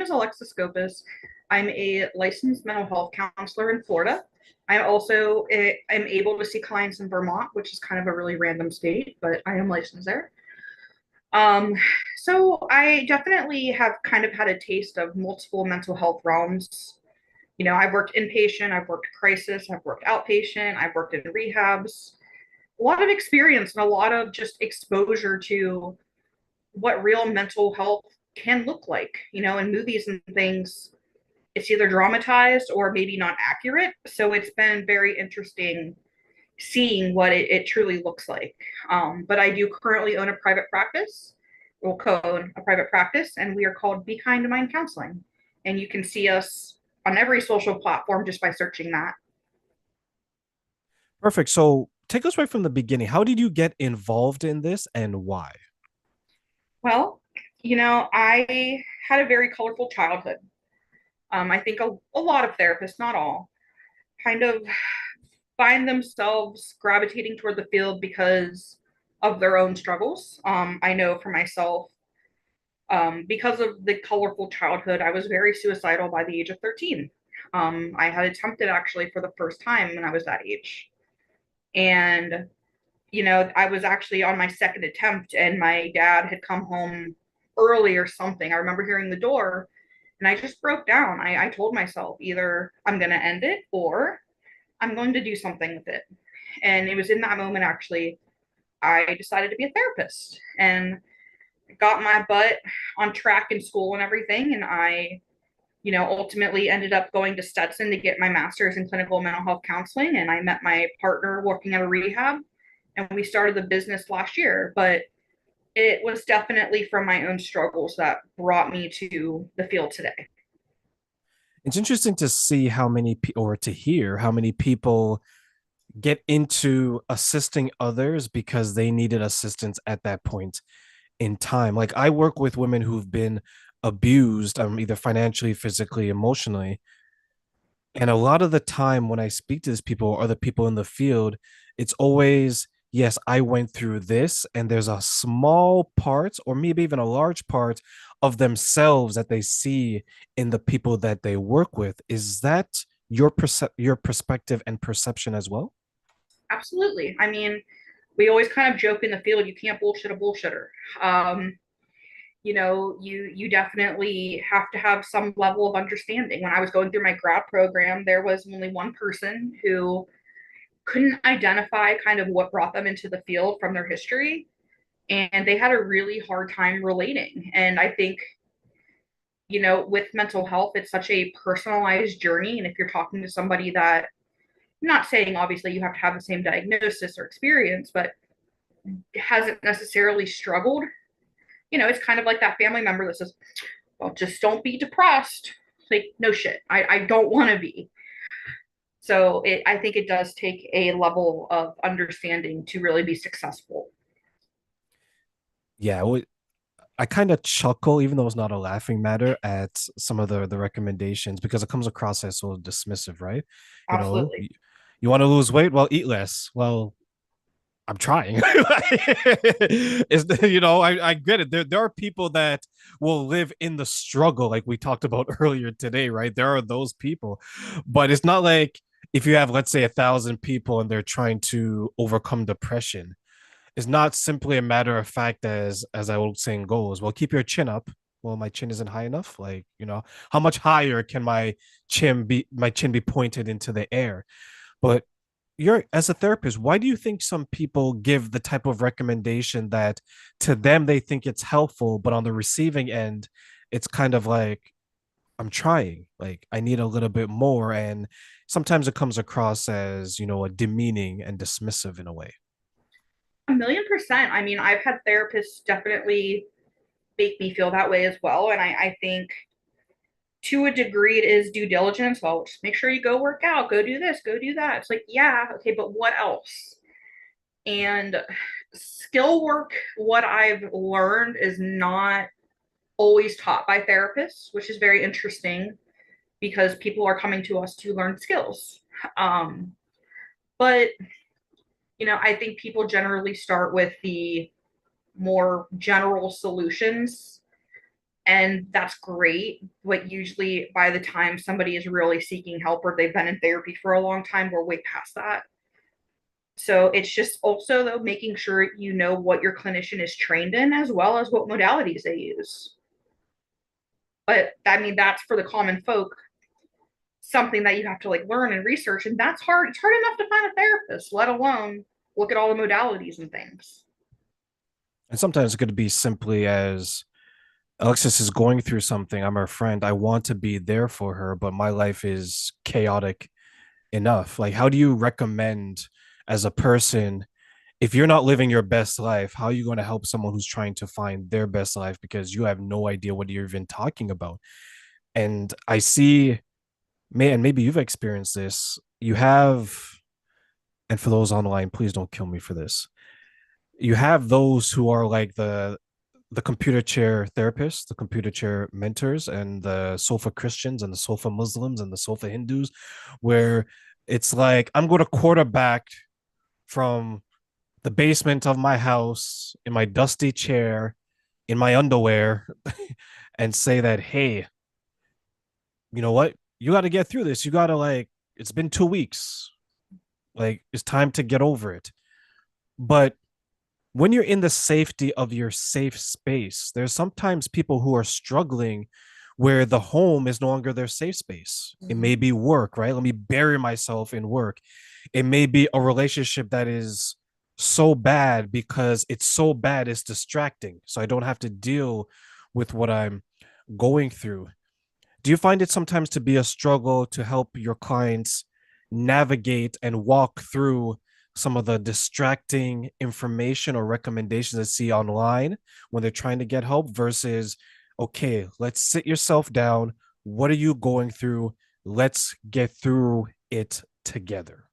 name is Alexis Skopos. I'm a licensed mental health counselor in Florida. I also am able to see clients in Vermont, which is kind of a really random state, but I am licensed there. Um, so I definitely have kind of had a taste of multiple mental health realms. I've worked inpatient, I've worked crisis, I've worked outpatient, I've worked in rehabs. A lot of experience and a lot of just exposure to what real mental health can look like. In movies and things, it's either dramatized or maybe not accurate. So it's been very interesting seeing what it truly looks like. But I do currently own a private practice, or co-own a private practice, and we are called Be Kind to Mind Counseling. And you can see us on every social platform just by searching that. Perfect. So take us right from the beginning. How did you get involved in this and why? Well, I had a very colorful childhood. I think a lot of therapists, not all, kind of find themselves gravitating toward the field because of their own struggles. I know for myself, because of the colorful childhood, I was very suicidal by the age of 13. I had attempted actually for the first time when I was that age. And, I was actually on my second attempt, and my dad had come home early or something. I remember hearing the door, and I just broke down. I told myself either I'm going to end it or I'm going to do something with it. And it was in that moment, actually, I decided to be a therapist and got my butt on track in school and everything. And I, ultimately ended up going to Stetson to get my master's in clinical mental health counseling. And I met my partner working at a rehab, and we started the business last year. But it was definitely from my own struggles that brought me to the field today. It's interesting to see how many or to hear how many people get into assisting others because they needed assistance at that point in time. Like I work with women who've been abused, either financially, physically, emotionally. And a lot of the time when I speak to these people or other people in the field, it's always, yes, I went through this, and there's a small part, or maybe even a large part of themselves that they see in the people that they work with. Is that your perspective and perception as well? Absolutely. I mean, we always kind of joke in the field, you can't bullshit a bullshitter. Um, you definitely have to have some level of understanding. When I was going through my grad program, there was only one person who couldn't identify kind of what brought them into the field from their history, and they had a really hard time relating. And I think, with mental health, it's such a personalized journey. And if you're talking to somebody that, I'm not saying obviously you have to have the same diagnosis or experience, but hasn't necessarily struggled, it's kind of like that family member that says, well, just don't be depressed. Like, no shit. I don't want to be. So I think it does take a level of understanding to really be successful. Yeah, I kind of chuckle, even though it's not a laughing matter, at some of the recommendations because it comes across as so dismissive, right? You know, Absolutely. you want to lose weight? Well, eat less. Well, I'm trying. I get it. There are people that will live in the struggle, like we talked about earlier today, right? There are those people, but it's not like if you have, let's say, 1,000 people and they're trying to overcome depression. It's not simply a matter of fact, as I old saying goes. Well, keep your chin up. Well, my chin isn't high enough. Like, how much higher can my chin be pointed into the air? But you're as a therapist, why do you think some people give the type of recommendation that to them they think it's helpful, but on the receiving end, it's kind of like, I'm trying, like I need a little bit more. And sometimes it comes across as, a demeaning and dismissive in a way. 1,000,000%. I mean, I've had therapists definitely make me feel that way as well. And I think to a degree it is due diligence. Well, just make sure you go work out, go do this, go do that. It's like, yeah, okay, but what else? And skill work, what I've learned, is not always taught by therapists, which is very interesting because people are coming to us to learn skills. Um, but, I think people generally start with the more general solutions. And that's great. But usually, by the time somebody is really seeking help or they've been in therapy for a long time, we're way past that. So it's just also, though, making sure you know what your clinician is trained in as well as what modalities they use. But I mean, that's for the common folk, something that you have to like learn and research. And that's hard. It's hard enough to find a therapist, let alone look at all the modalities and things. And sometimes it could be simply as Alexis is going through something. I'm her friend. I want to be there for her, but my life is chaotic enough. Like, how do you recommend as a person, if you're not living your best life, how are you going to help someone who's trying to find their best life because you have no idea what you're even talking about? And I see, man, maybe you've experienced this. You have, and for those online, please don't kill me for this. You have those who are like the computer chair therapists, the computer chair mentors, and the sofa Christians and the sofa Muslims and the sofa Hindus, where it's like I'm going to quarterback from the basement of my house in my dusty chair in my underwear and say that, hey, you know what? You got to get through this. You got to like, it's been 2 weeks. Like, it's time to get over it. But when you're in the safety of your safe space, there's sometimes people who are struggling where the home is no longer their safe space. It may Mm-hmm. be work, right? Let me bury myself in work. It may be a relationship that is so bad because it's so bad it's distracting. So I don't have to deal with what I'm going through. Do you find it sometimes to be a struggle to help your clients navigate and walk through some of the distracting information or recommendations they see online when they're trying to get help versus, okay, let's sit yourself down. What are you going through? Let's get through it together.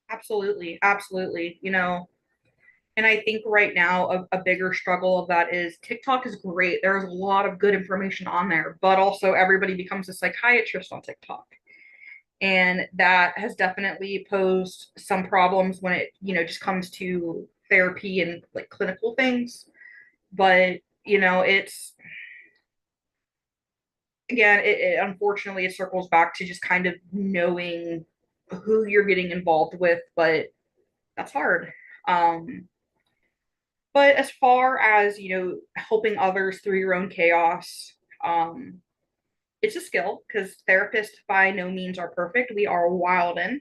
Absolutely. Absolutely. And I think right now a bigger struggle of that is TikTok is great. There's a lot of good information on there, but also everybody becomes a psychiatrist on TikTok. And that has definitely posed some problems when it, just comes to therapy and like clinical things. But, it's again, it unfortunately it circles back to just kind of knowing who you're getting involved with, but that's hard. Um, But as far as, helping others through your own chaos, it's a skill because therapists by no means are perfect. We are wild in.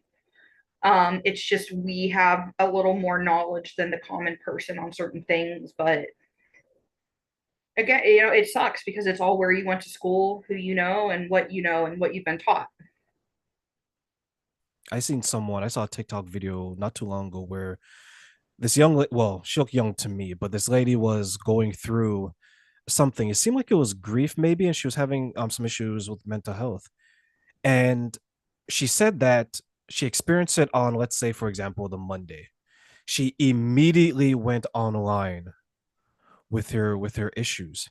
It's just we have a little more knowledge than the common person on certain things. But again, it sucks because it's all where you went to school, who you know, and what you've been taught. I saw a TikTok video not too long ago where this young, well, she looked young to me, but this lady was going through something. It seemed like it was grief, maybe, and she was having some issues with mental health. And she said that she experienced it on, let's say, for example, the Monday. She immediately went online with her issues.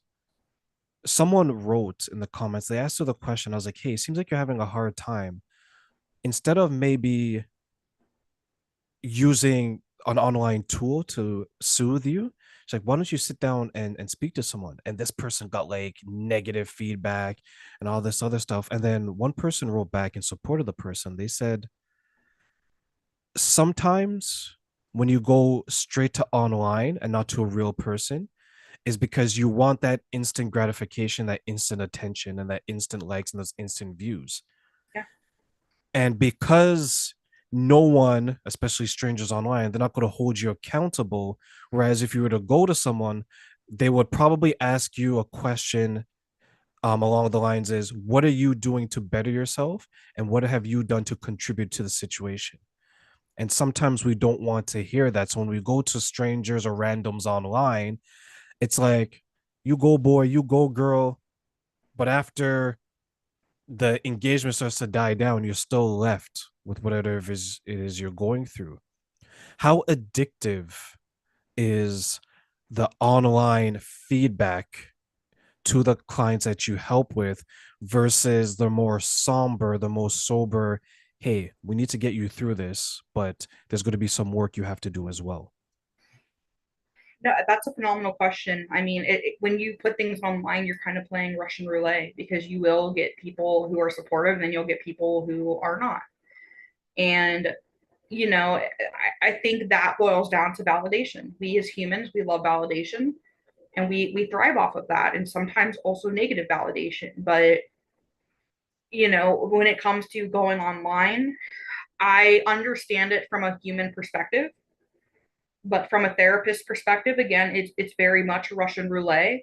Someone wrote in the comments, they asked her the question. I was like, hey, it seems like you're having a hard time. Instead of maybe using an online tool to soothe you, she's like, why don't you sit down and speak to someone? And this person got like negative feedback and all this other stuff. And then one person wrote back in support of the person. They said, sometimes when you go straight to online and not to a real person, is because you want that instant gratification, that instant attention, and that instant likes and those instant views. Yeah. And because no one, especially strangers online, they're not going to hold you accountable. Whereas if you were to go to someone, they would probably ask you a question along the lines is, what are you doing to better yourself? And what have you done to contribute to the situation? And sometimes we don't want to hear that. So when we go to strangers or randoms online, it's like, you go, boy, you go, girl. But after the engagement starts to die down, you're still left with whatever it is you're going through. How addictive is the online feedback to the clients that you help with versus the more somber, the most sober, hey, we need to get you through this, but there's going to be some work you have to do as well. No, that's a phenomenal question. I mean, when you put things online, you're kind of playing Russian roulette because you will get people who are supportive and you'll get people who are not. And, I think that boils down to validation. We as humans, we love validation and we thrive off of that and sometimes also negative validation. But, when it comes to going online, I understand it from a human perspective, but from a therapist perspective, again, it's very much Russian roulette.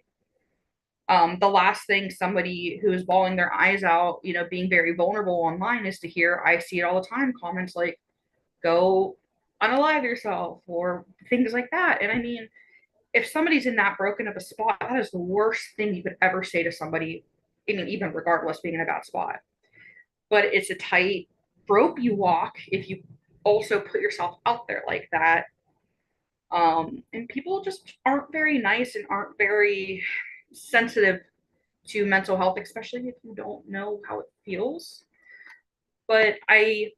The last thing somebody who is bawling their eyes out, being very vulnerable online is to hear. I see it all the time. Comments like, "Go unalive yourself" or things like that. And I mean, if somebody's in that broken of a spot, that is the worst thing you could ever say to somebody. I mean, even regardless being in a bad spot. But it's a tight rope you walk if you also put yourself out there like that. And people just aren't very nice and aren't very sensitive to mental health, especially if you don't know how it feels. But I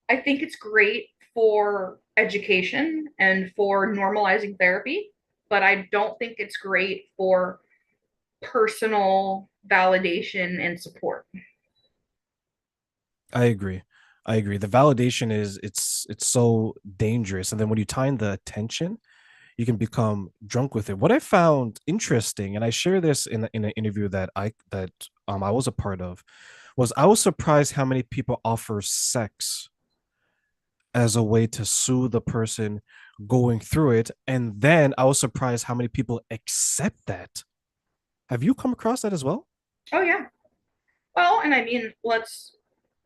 think it's great for education and for normalizing therapy, but I don't think it's great for personal validation and support. I agree. I agree. The validation is it's so dangerous. And then when you tie in the attention, you can become drunk with it. What I found interesting, and I share this in an interview that I was a part of, was I was surprised how many people offer sex as a way to soothe the person going through it. And then I was surprised how many people accept that. Have you come across that as well? Oh yeah. Well, and I mean, let's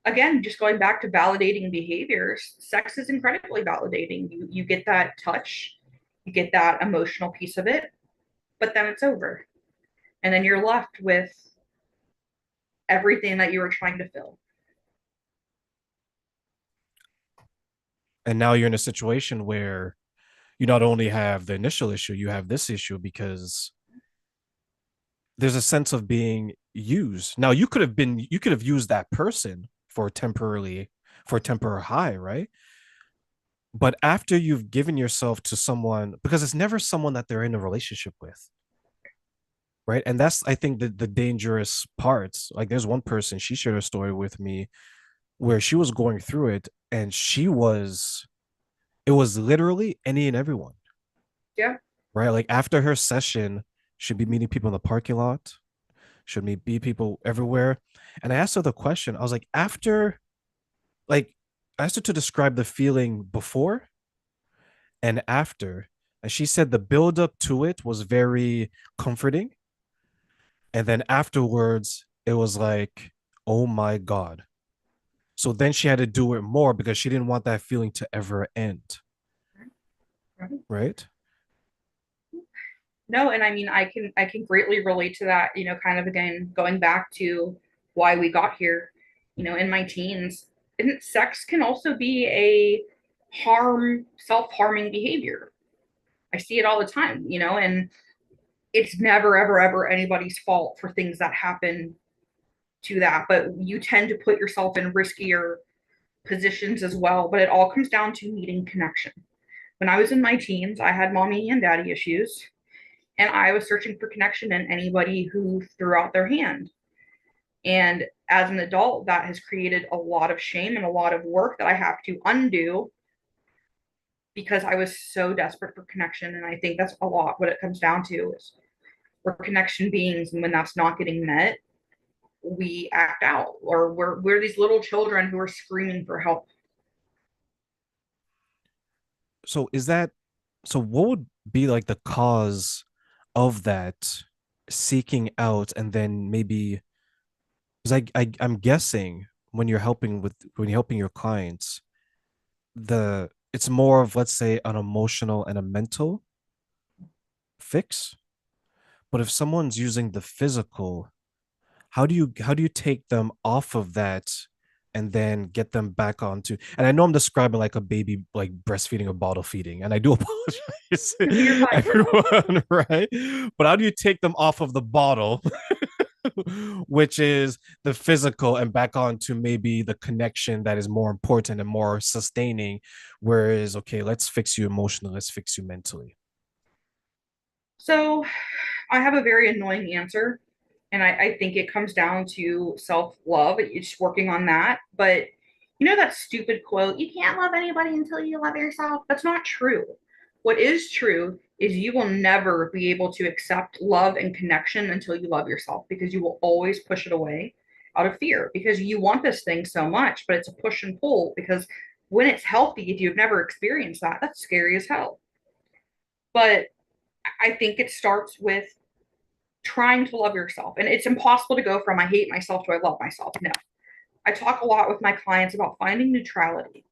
again just going back to validating behaviors. Sex is incredibly validating. You get that touch, you get that emotional piece of it, but then it's over, and then you're left with everything that you were trying to fill. And now you're in a situation where you not only have the initial issue, you have this issue because there's a sense of being used. Now you could have used that person for a temporary high, right? But after you've given yourself to someone, because it's never someone that they're in a relationship with, right? And that's I think the dangerous parts. Like there's one person, she shared a story with me where she was going through it and it was literally any and everyone, Yeah. right? Like after her session, she'd be meeting people in the parking lot, should meet be people everywhere. And I asked her the question. I was like, I asked her to describe the feeling before and after. And she said the build up to it was very comforting. And then afterwards, it was like, oh my God. So then she had to do it more because she didn't want that feeling to ever end. Right. No, and I mean, I can greatly relate to that. Kind of again going back to why we got here. In my teens, and sex can also be a self-harming behavior. I see it all the time. And it's never, ever, ever anybody's fault for things that happen to that. But you tend to put yourself in riskier positions as well. But it all comes down to needing connection. When I was in my teens, I had mommy and daddy issues, and I was searching for connection in anybody who threw out their hand. And as an adult, that has created a lot of shame and a lot of work that I have to undo because I was so desperate for connection. And I think that's a lot what it comes down to is we're connection beings, and when that's not getting met, we act out, or we're these little children who are screaming for help. So is that so what would be like the cause of that seeking out and then maybe because I'm guessing when you're helping your clients, the it's more of let's say an emotional and a mental fix. But if someone's using the physical, how do you take them off of that and then get them back onto and I know I'm describing like a baby like breastfeeding or bottle feeding and I do You're apologize fine. everyone, right? But how do you take them off of the bottle which is the physical and back onto maybe the connection that is more important and more sustaining, whereas okay, let's fix you emotionally, let's fix you mentally. So I have a very annoying answer, and I think it comes down to self love. It's working on that. But you know that stupid quote, you can't love anybody until you love yourself? That's not true. What is true is you will never be able to accept love and connection until you love yourself because you will always push it away out of fear because you want this thing so much, but it's a push and pull because when it's healthy, if you've never experienced that, that's scary as hell. But I think it starts with trying to love yourself. And it's impossible to go from I hate myself to I love myself. No. I talk a lot with my clients about finding neutrality.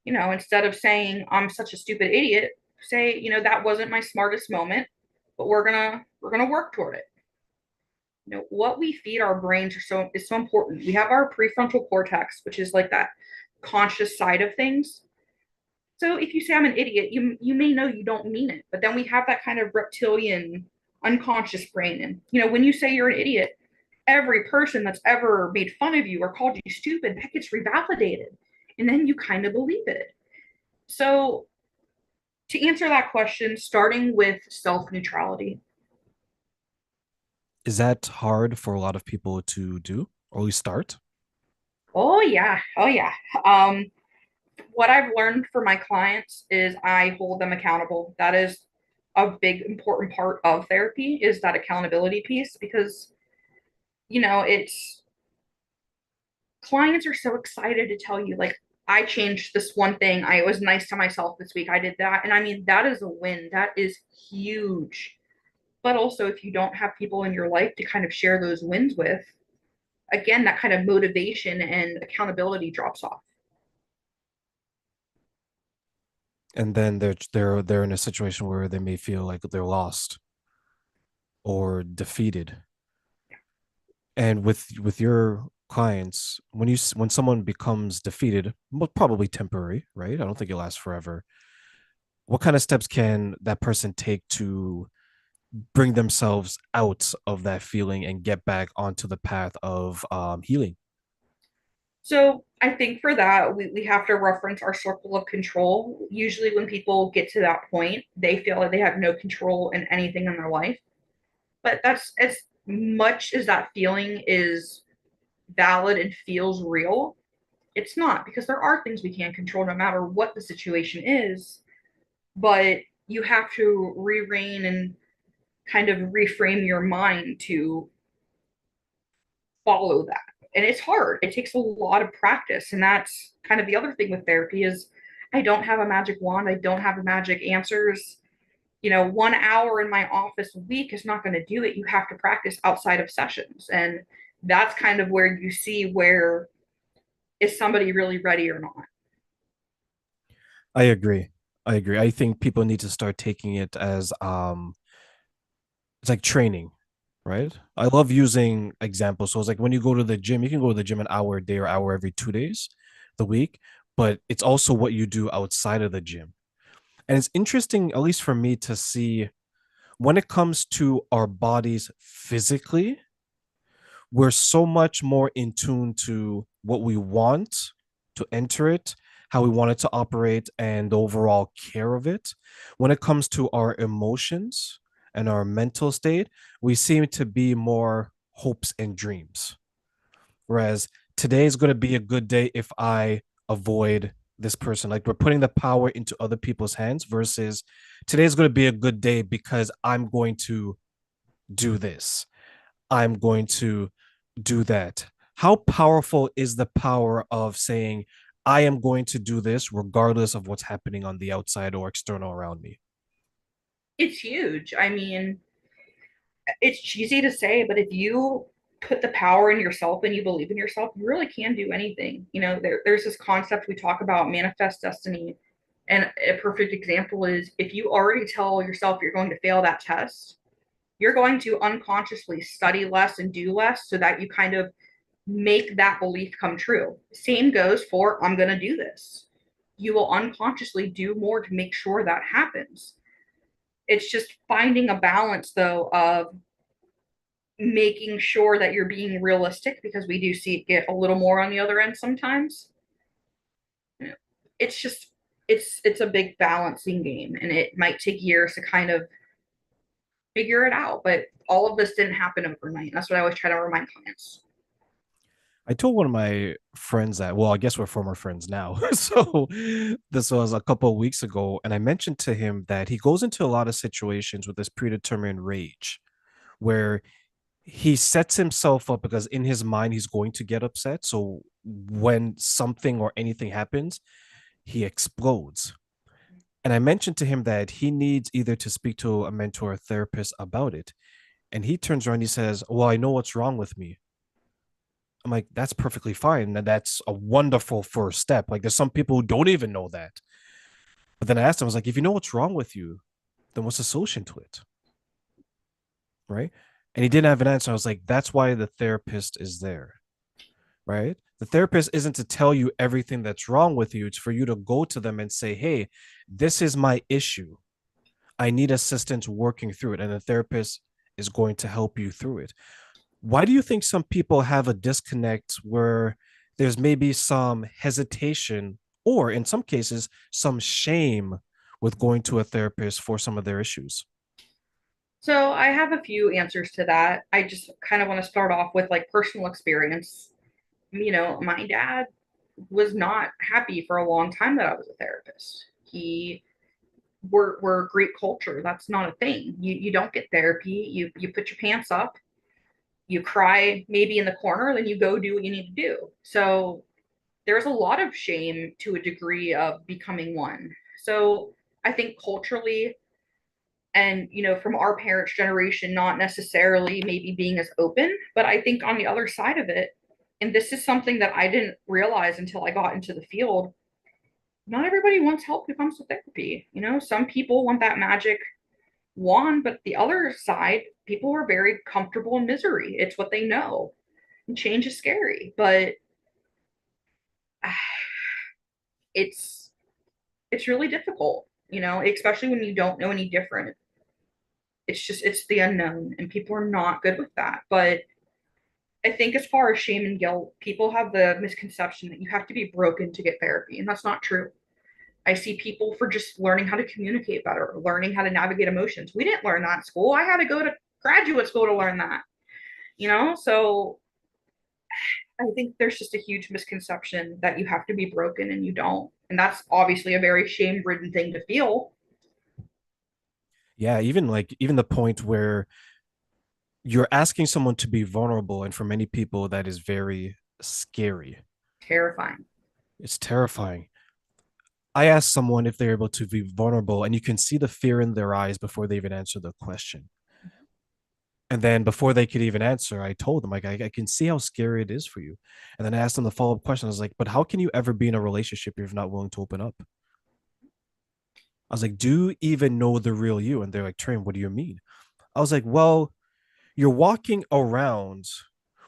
Instead of saying I'm such a stupid idiot, say, that wasn't my smartest moment, but we're gonna work toward it. What we feed our brains is so important. We have our prefrontal cortex, which is like that conscious side of things. So if you say I'm an idiot, you may know you don't mean it, but then we have that kind of reptilian unconscious brain. And when you say you're an idiot, every person that's ever made fun of you or called you stupid, that gets revalidated. And then you kind of believe it. So to answer that question, starting with self neutrality. Is that hard for a lot of people to do or at least start? Oh yeah. Oh yeah. Um, what I've learned for my clients is I hold them accountable. That is a big important part of therapy is that accountability piece because it's clients are so excited to tell you like I changed this one thing. I was nice to myself this week. I did that. And I mean that is a win. That is huge. But also if you don't have people in your life to kind of share those wins with, again that kind of motivation and accountability drops off. And then they're in a situation where they may feel like they're lost or defeated. And with your clients, when someone becomes defeated, probably temporary, right? I don't think it lasts forever. What kind of steps can that person take to bring themselves out of that feeling and get back onto the path of healing? So I think for that, we have to reference our circle of control. Usually, when people get to that point, they feel like they have no control in anything in their life. But that's as much as that feeling is valid and feels real, it's not because there are things we can't control no matter what the situation is. But you have to re-rein and kind of reframe your mind to follow that. And it's hard. It takes a lot of practice. And that's kind of the other thing with therapy is I don't have a magic wand. I don't have a magic answers. 1 hour in my office a week is not going to do it. You have to practice outside of sessions. And that's kind of where you see where is somebody really ready or not. I agree. I agree. I think people need to start taking it as it's like training, right? I love using examples. So it's like when you go to the gym, you can go to the gym an hour a day or hour every 2 days the week, but it's also what you do outside of the gym. And it's interesting, at least for me, to see when it comes to our bodies physically, we're so much more in tune to what we want to enter it, how we want it to operate, and the overall care of it. When it comes to our emotions and our mental state, we seem to be more hopes and dreams. Whereas today is going to be a good day if I avoid this person. Like we're putting the power into other people's hands versus today is going to be a good day because I'm going to do this. I'm going to do that. How powerful is the power of saying, I am going to do this regardless of what's happening on the outside or external around me? It's huge. I mean, it's cheesy to say, but if you put the power in yourself and you believe in yourself, you really can do anything. There's this concept we talk about manifest destiny. And a perfect example is if you already tell yourself you're going to fail that test, you're going to unconsciously study less and do less so that you kind of make that belief come true. Same goes for I'm going to do this. You will unconsciously do more to make sure that happens. It's just finding a balance, though, of making sure that you're being realistic because we do see it get a little more on the other end sometimes. It's just it's a big balancing game and it might take years to kind of figure it out. But all of this didn't happen overnight. That's what I always try to remind clients. I told one of my friends that, well, I guess we're former friends now. So this was a couple of weeks ago. And I mentioned to him that he goes into a lot of situations with this predetermined rage where he sets himself up because in his mind, he's going to get upset. So when something or anything happens, he explodes. And I mentioned to him that he needs either to speak to a mentor or therapist about it. And he turns around and he says, well, I know what's wrong with me. I'm like, that's perfectly fine. And that's a wonderful first step. Like, there's some people who don't even know that. But then I asked him, I was like, if you know what's wrong with you, then what's the solution to it? Right. And he didn't have an answer. I was like, that's why the therapist is there. Right. The therapist isn't to tell you everything that's wrong with you. It's for you to go to them and say, hey, this is my issue. I need assistance working through it. And the therapist is going to help you through it. Why do you think some people have a disconnect where there's maybe some hesitation or in some cases some shame with going to a therapist for some of their issues? So I have a few answers to that. I just kind of want to start off with like personal experience. My dad was not happy for a long time that I was a therapist. We're Greek culture. That's not a thing. You don't get therapy. You put your pants up, you cry maybe in the corner, then you go do what you need to do. So there's a lot of shame to a degree of becoming one. So I think culturally, and from our parents generation, not necessarily maybe being as open, but I think on the other side of it, and this is something that I didn't realize until I got into the field, not everybody wants help who comes to therapy. Some people want that magic wand, but the other side, people are very comfortable in misery. It's what they know, and change is scary, but it's it's really difficult, especially when you don't know any different. It's the unknown, and people are not good with that. But I think as far as shame and guilt, people have the misconception that you have to be broken to get therapy, and that's not true. I see people for just learning how to communicate better, learning how to navigate emotions. We didn't learn that in school. I had to go to graduate school to learn that. So I think there's just a huge misconception that you have to be broken, and you don't. And that's obviously a very shame ridden thing to feel. Yeah, even the point where you're asking someone to be vulnerable, and for many people that is very scary. Terrifying. It's terrifying. I asked someone if they're able to be vulnerable, and you can see the fear in their eyes before they even answer the question. And then before they could even answer, I told them, like, I can see how scary it is for you. And then I asked them the follow up question. I was like, but how can you ever be in a relationship if you're not willing to open up? I was like, do you even know the real you? And they're like, Train, what do you mean? I was like, well, you're walking around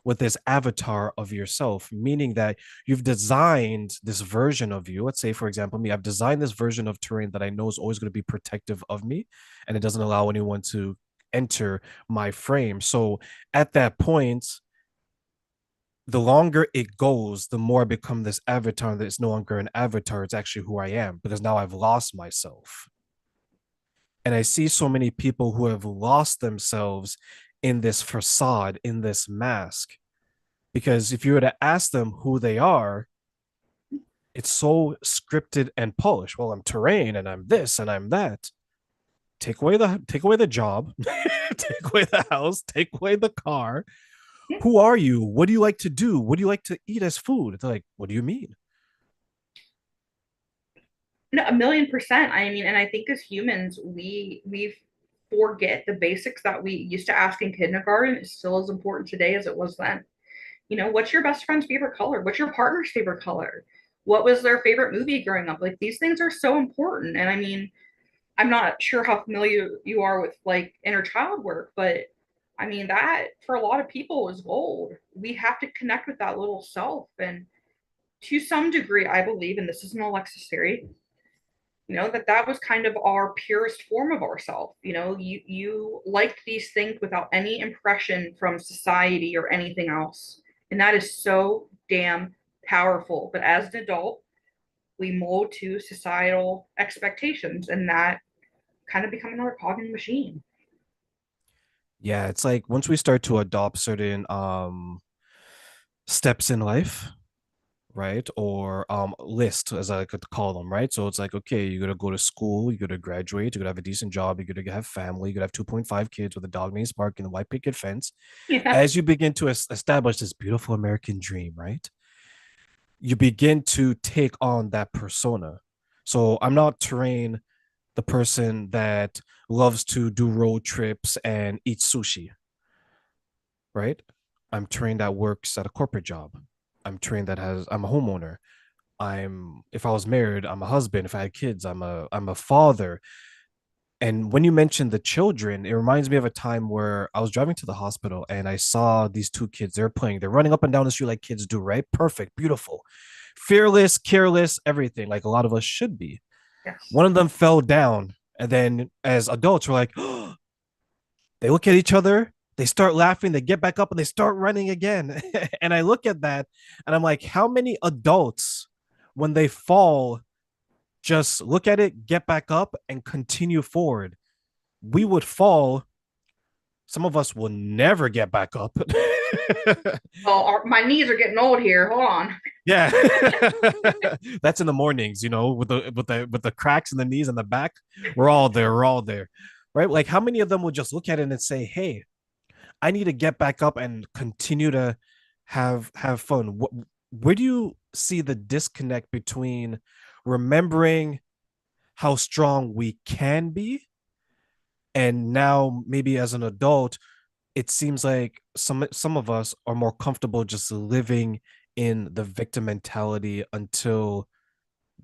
with this avatar of yourself, meaning that you've designed this version of you. Let's say, for example, me, I've designed this version of Terrain that I know is always going to be protective of me and it doesn't allow anyone to enter my frame. So at that point, the longer it goes, the more I become this avatar that it's no longer an avatar. It's actually who I am because now I've lost myself. And I see so many people who have lost themselves in this facade, in this mask. Because if you were to ask them who they are, it's so scripted and polished. Well, I'm Terrain and I'm this and I'm that. Take away the job, take away the house, take away the car. Who are you? What do you like to do? What do you like to eat as food? It's like, what do you mean? No, 1,000,000%. I mean, and I think as humans, we forget the basics that we used to ask in kindergarten. Is still as important today as it was then. What's your best friend's favorite color? What's your partner's favorite color? What was their favorite movie growing up? Like these things are so important. And I mean, I'm not sure how familiar you are with like inner child work, but I mean that for a lot of people is gold. We have to connect with that little self. And to some degree, I believe, and this is an Alexis theory, that was kind of our purest form of ourself. You liked these things without any impression from society or anything else, and that is so damn powerful. But as an adult, we mold to societal expectations, and that kind of become another cog in the machine. Yeah, it's like once we start to adopt certain steps in life, right? Or list, as I could call them, right? So it's like, okay, you're gonna go to school, you're gonna graduate, you're gonna have a decent job, you're gonna have family, you're gonna have 2.5 kids with a dog named Spark and a white picket fence. Yeah. As you begin to establish this beautiful American dream, right? You begin to take on that persona. So I'm not Terrain, the person that loves to do road trips and eat sushi, right? I'm Terrain that works at a corporate job. I'm a homeowner. I'm if I was married, I'm a husband. If I had kids, I'm a father. And when you mentioned the children, it reminds me of a time where I was driving to the hospital and I saw these two kids. They're playing, they're running up and down the street like kids do, right? Perfect, beautiful, fearless, careless, everything, like a lot of us should be. Yes. One of them fell down, and then as adults, we're like, oh, they look at each other, they start laughing, they get back up, and they start running again. And I look at that and I'm like, how many adults, when they fall, just look at it, get back up, and continue forward? We would fall. Some of us will never get back up. Well, my knees are getting old here. Hold on. Yeah. That's in the mornings, with the cracks in the knees and the back. We're all there. We're all there. Right? Like how many of them would just look at it and say, "Hey, I need to get back up and continue to have fun." Where do you see the disconnect between remembering how strong we can be and now maybe as an adult it seems like some of us are more comfortable just living in the victim mentality until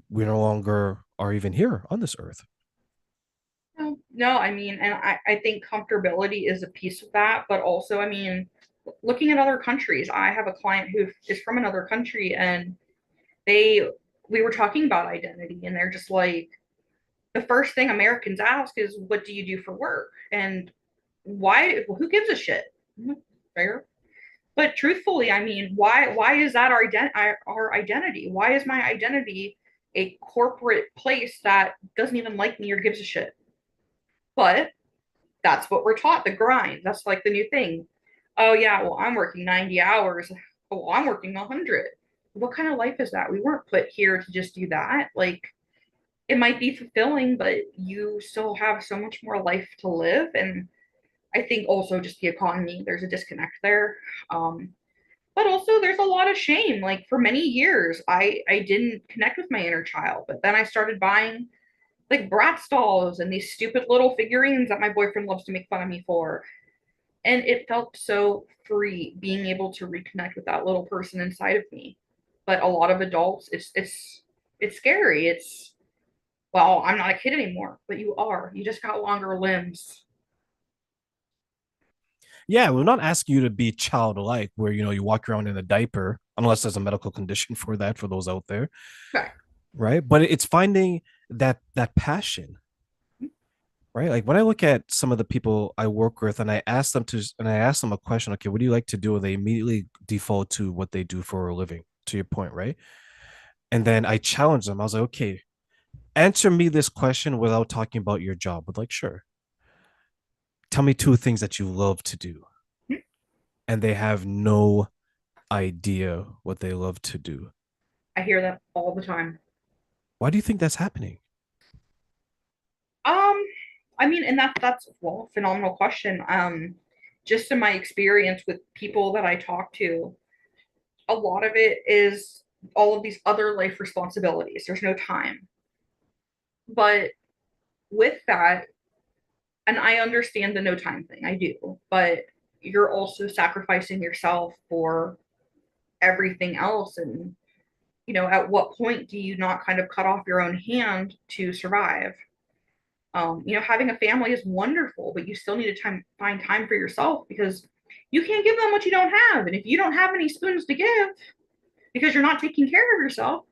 we no longer are even here on this earth. No, no, I mean, and I think comfortability is a piece of that, but also, I mean, looking at other countries, I have a client who is from another country and they, we were talking about identity and they're just like, the first thing Americans ask is, what do you do for work? And why, well, who gives a shit? Fair. But truthfully, I mean, why is that our identity? Why is my identity a corporate place that doesn't even like me or gives a shit? But that's what we're taught, the grind. That's like the new thing. Oh yeah, well I'm working 90 hours. Oh, well, I'm working 100. What kind of life is that? We weren't put here to just do that. Like it might be fulfilling, but you still have so much more life to live. And I think also just the economy, there's a disconnect there. Um, but also there's a lot of shame. Like for many years, I didn't connect with my inner child, but then I started buying like Bratz dolls and these stupid little figurines that my boyfriend loves to make fun of me for. And it felt so free being able to reconnect with that little person inside of me. But a lot of adults, it's scary. It's well, I'm not a kid anymore, but you are. You just got longer limbs. Yeah, we're not asking you to be childlike where you walk around in a diaper unless there's a medical condition for that for those out there, Okay. right? But it's finding that passion, right? Like when I look at some of the people I work with and I ask them a question, okay, what do you like to do? And they immediately default to what they do for a living, to your point, right? And then I challenge them. I was like, okay, answer me this question without talking about your job. But like, sure, tell me two things that you love to do. And they have no idea what they love to do. I hear that all the time. Why do you think that's happening? Um, I mean, and that's well, phenomenal question. Just in my experience with people that I talk to, a lot of it is all of these other life responsibilities. There's no time. But with that, and I understand the no time thing, I do, but you're also sacrificing yourself for everything else. And, at what point do you not kind of cut off your own hand to survive? Having a family is wonderful, but you still need to find time for yourself because you can't give them what you don't have. And if you don't have any spoons to give because you're not taking care of yourself,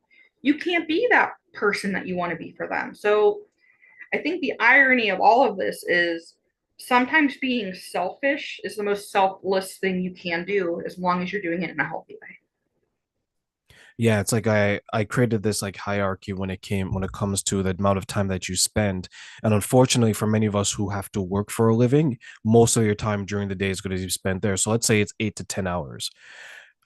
you can't be that person that you want to be for them. So I think the irony of all of this is sometimes being selfish is the most selfless thing you can do as long as you're doing it in a healthy way. Yeah, it's like I created this like hierarchy when it comes to the amount of time that you spend. And unfortunately for many of us who have to work for a living, most of your time during the day is going to be spent there. So let's say it's 8 to 10 hours.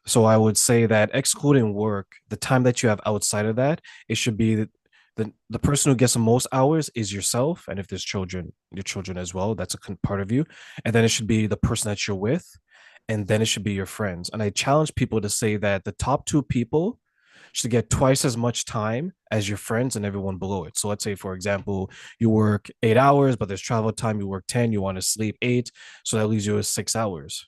So I would say that excluding work, the time that you have outside of that, it should be the person who gets the most hours is yourself, and if there's children, your children as well. That's a part of you, and then it should be the person that you're with, and then it should be your friends. And I challenge people to say that the top two people should get twice as much time as your friends and everyone below it. So let's say, for example, you work 8 hours, but there's travel time. You work 10. You want to sleep 8, so that leaves you with 6 hours.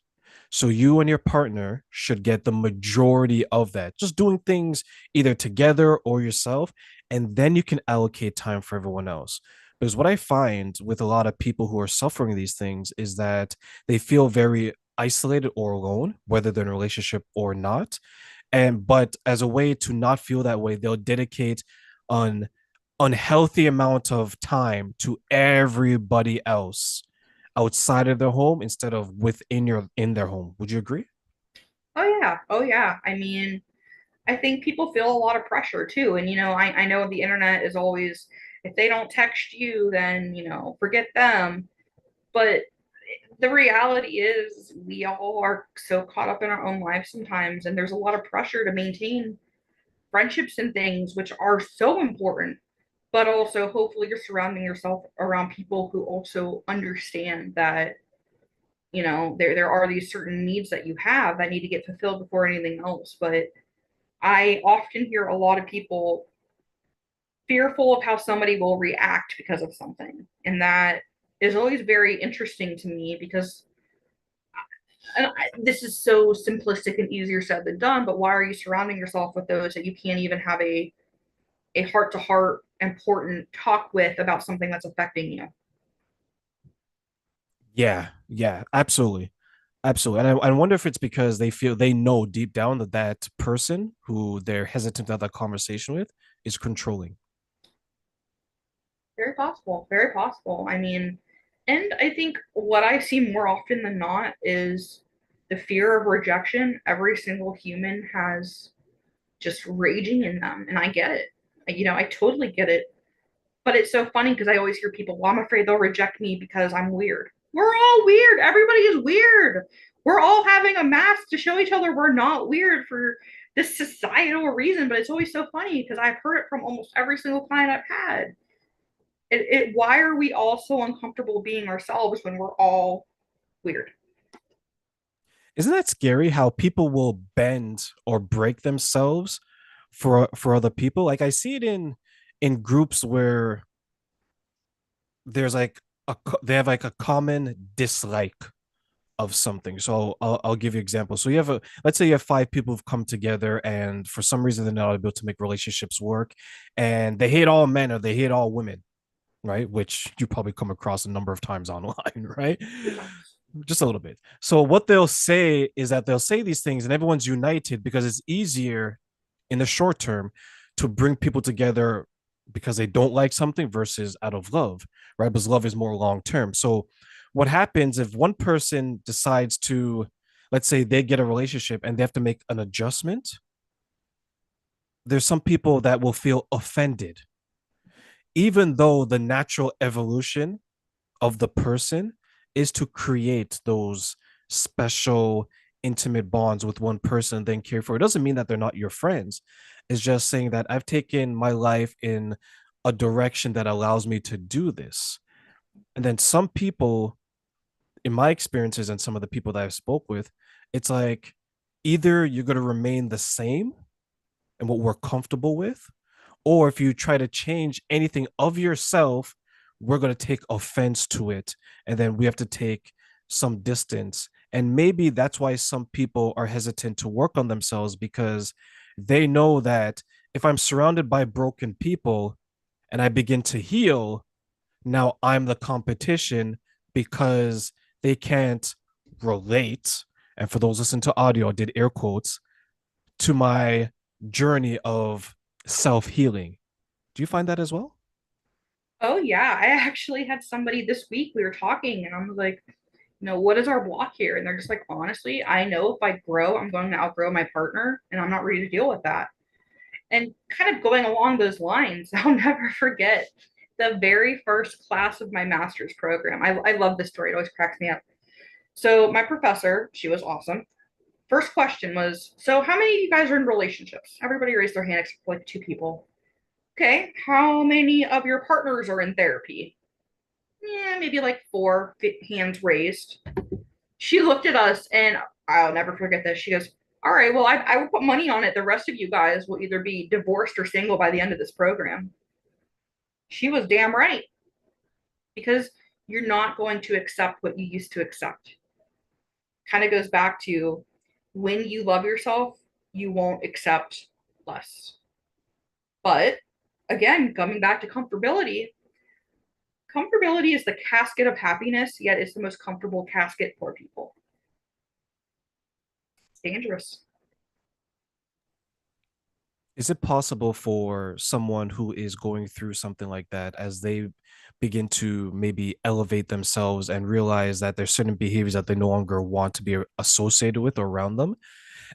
So you and your partner should get the majority of that, just doing things either together or yourself, and then you can allocate time for everyone else. Because what I find with a lot of people who are suffering these things is that they feel very isolated or alone, whether they're in a relationship or not. And but as a way to not feel that way, they'll dedicate an unhealthy amount of time to everybody else outside of their home instead of within your in their home. Would you agree? Oh yeah, oh yeah. I mean, I think people feel a lot of pressure too. And, I know the internet is always, if they don't text you, then, forget them. But the reality is, we all are so caught up in our own lives sometimes. And there's a lot of pressure to maintain friendships and things, which are so important. But also, hopefully, you're surrounding yourself around people who also understand that, there are these certain needs that you have that need to get fulfilled before anything else. But I often hear a lot of people fearful of how somebody will react because of something. And that is always very interesting to me because this is so simplistic and easier said than done. But why are you surrounding yourself with those that you can't even have a heart to heart important talk with about something that's affecting you? Yeah, yeah, absolutely. Absolutely. And I wonder if it's because they know deep down that that person who they're hesitant to have that conversation with is controlling. Very possible. Very possible. I mean, and I think what I see more often than not is the fear of rejection. Every single human has just raging in them. And I get it. I totally get it. But it's so funny because I always hear people, well, I'm afraid they'll reject me because I'm weird. We're all weird. Everybody is weird. We're all having a mask to show each other we're not weird for this societal reason. But it's always so funny because I've heard it from almost every single client I've had. Why are we all so uncomfortable being ourselves when we're all weird? Isn't that scary how people will bend or break themselves for other people? Like I see it in groups where there's like they have like a common dislike of something. So I'll give you an example. So you have let's say you have five people who've come together and for some reason they're not able to make relationships work and they hate all men or they hate all women, right? Which you probably come across a number of times online, right? Just a little bit. So what they'll say is that they'll say these things and everyone's united because it's easier in the short term to bring people together because they don't like something versus out of love, right? Because love is more long term. So what happens if one person decides to, let's say they get a relationship and they have to make an adjustment, there's some people that will feel offended even though the natural evolution of the person is to create those special intimate bonds with one person and then care for it doesn't mean that they're not your friends. It's just saying that I've taken my life in a direction that allows me to do this. And then some people, in my experiences and some of the people that I've spoke with, it's like either you're going to remain the same and what we're comfortable with, or if you try to change anything of yourself, we're going to take offense to it. And then we have to take some distance. And maybe that's why some people are hesitant to work on themselves because they know that if I'm surrounded by broken people and I begin to heal, now I'm the competition because they can't relate. And for those listening to audio, I did air quotes to my journey of self healing. Do you find that as well? Oh, yeah. I actually had somebody this week, we were talking, and I was like, what is our block here? And they're just like, honestly, I know if I grow, I'm going to outgrow my partner, and I'm not ready to deal with that. And kind of going along those lines, I'll never forget the very first class of my master's program. I love this story, it always cracks me up. So, my professor, she was awesome. First question was, so how many of you guys are in relationships? Everybody raised their hand except for like two people. Okay, how many of your partners are in therapy? Yeah, maybe like four hands raised. She looked at us and I'll never forget this. She goes, all right, well, I will put money on it. The rest of you guys will either be divorced or single by the end of this program. She was damn right because you're not going to accept what you used to accept. Kind of goes back to when you love yourself, you won't accept less. But again, coming back to comfortability, comfortability is the casket of happiness, yet it's the most comfortable casket for people. It's dangerous. Is it possible for someone who is going through something like that, as they begin to maybe elevate themselves and realize that there's certain behaviors that they no longer want to be associated with or around them,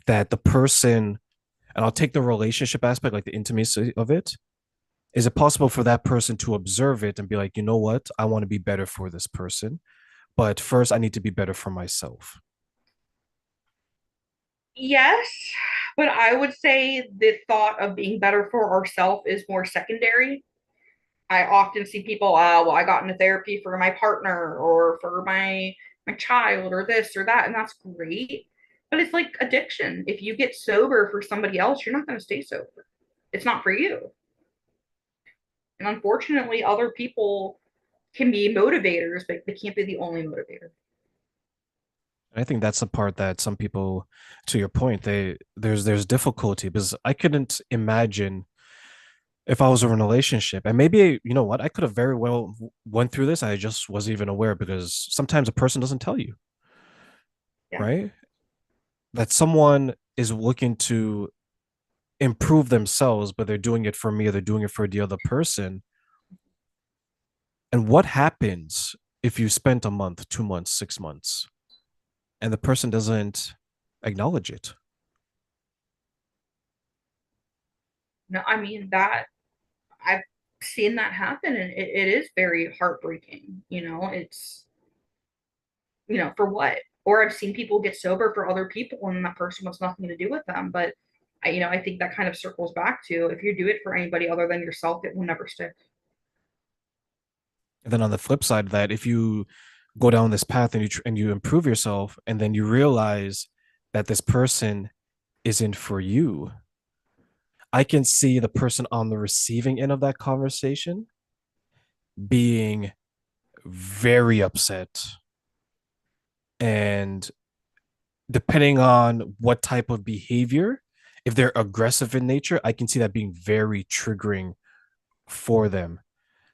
that the person, and I'll take the relationship aspect, like the intimacy of it, is it possible for that person to observe it and be like, you know what, I want to be better for this person, but first I need to be better for myself? Yes, but I would say the thought of being better for ourselves is more secondary. I often see people, well, I got into therapy for my partner or for my child or this or that, and that's great. But it's like addiction. If you get sober for somebody else, you're not going to stay sober. It's not for you. And unfortunately, other people can be motivators, but they can't be the only motivator. I think that's the part that some people, to your point, there's difficulty because I couldn't imagine if I was in a relationship, and maybe you know what, I could have very well went through this. I just wasn't even aware because sometimes a person doesn't tell you, Yeah. right? That someone is looking to improve themselves, but they're doing it for me or they're doing it for the other person. And what happens if you spent a month, 2 months, 6 months, and the person doesn't acknowledge it? No, I mean that I've seen that happen and it is very heartbreaking. For what? Or I've seen people get sober for other people and that person wants nothing to do with them. But I think that kind of circles back to if you do it for anybody other than yourself, it will never stick. And then on the flip side of that, if you go down this path and you improve yourself, and then you realize that this person isn't for you, I can see the person on the receiving end of that conversation being very upset. And depending on what type of behavior, if they're aggressive in nature, I can see that being very triggering for them.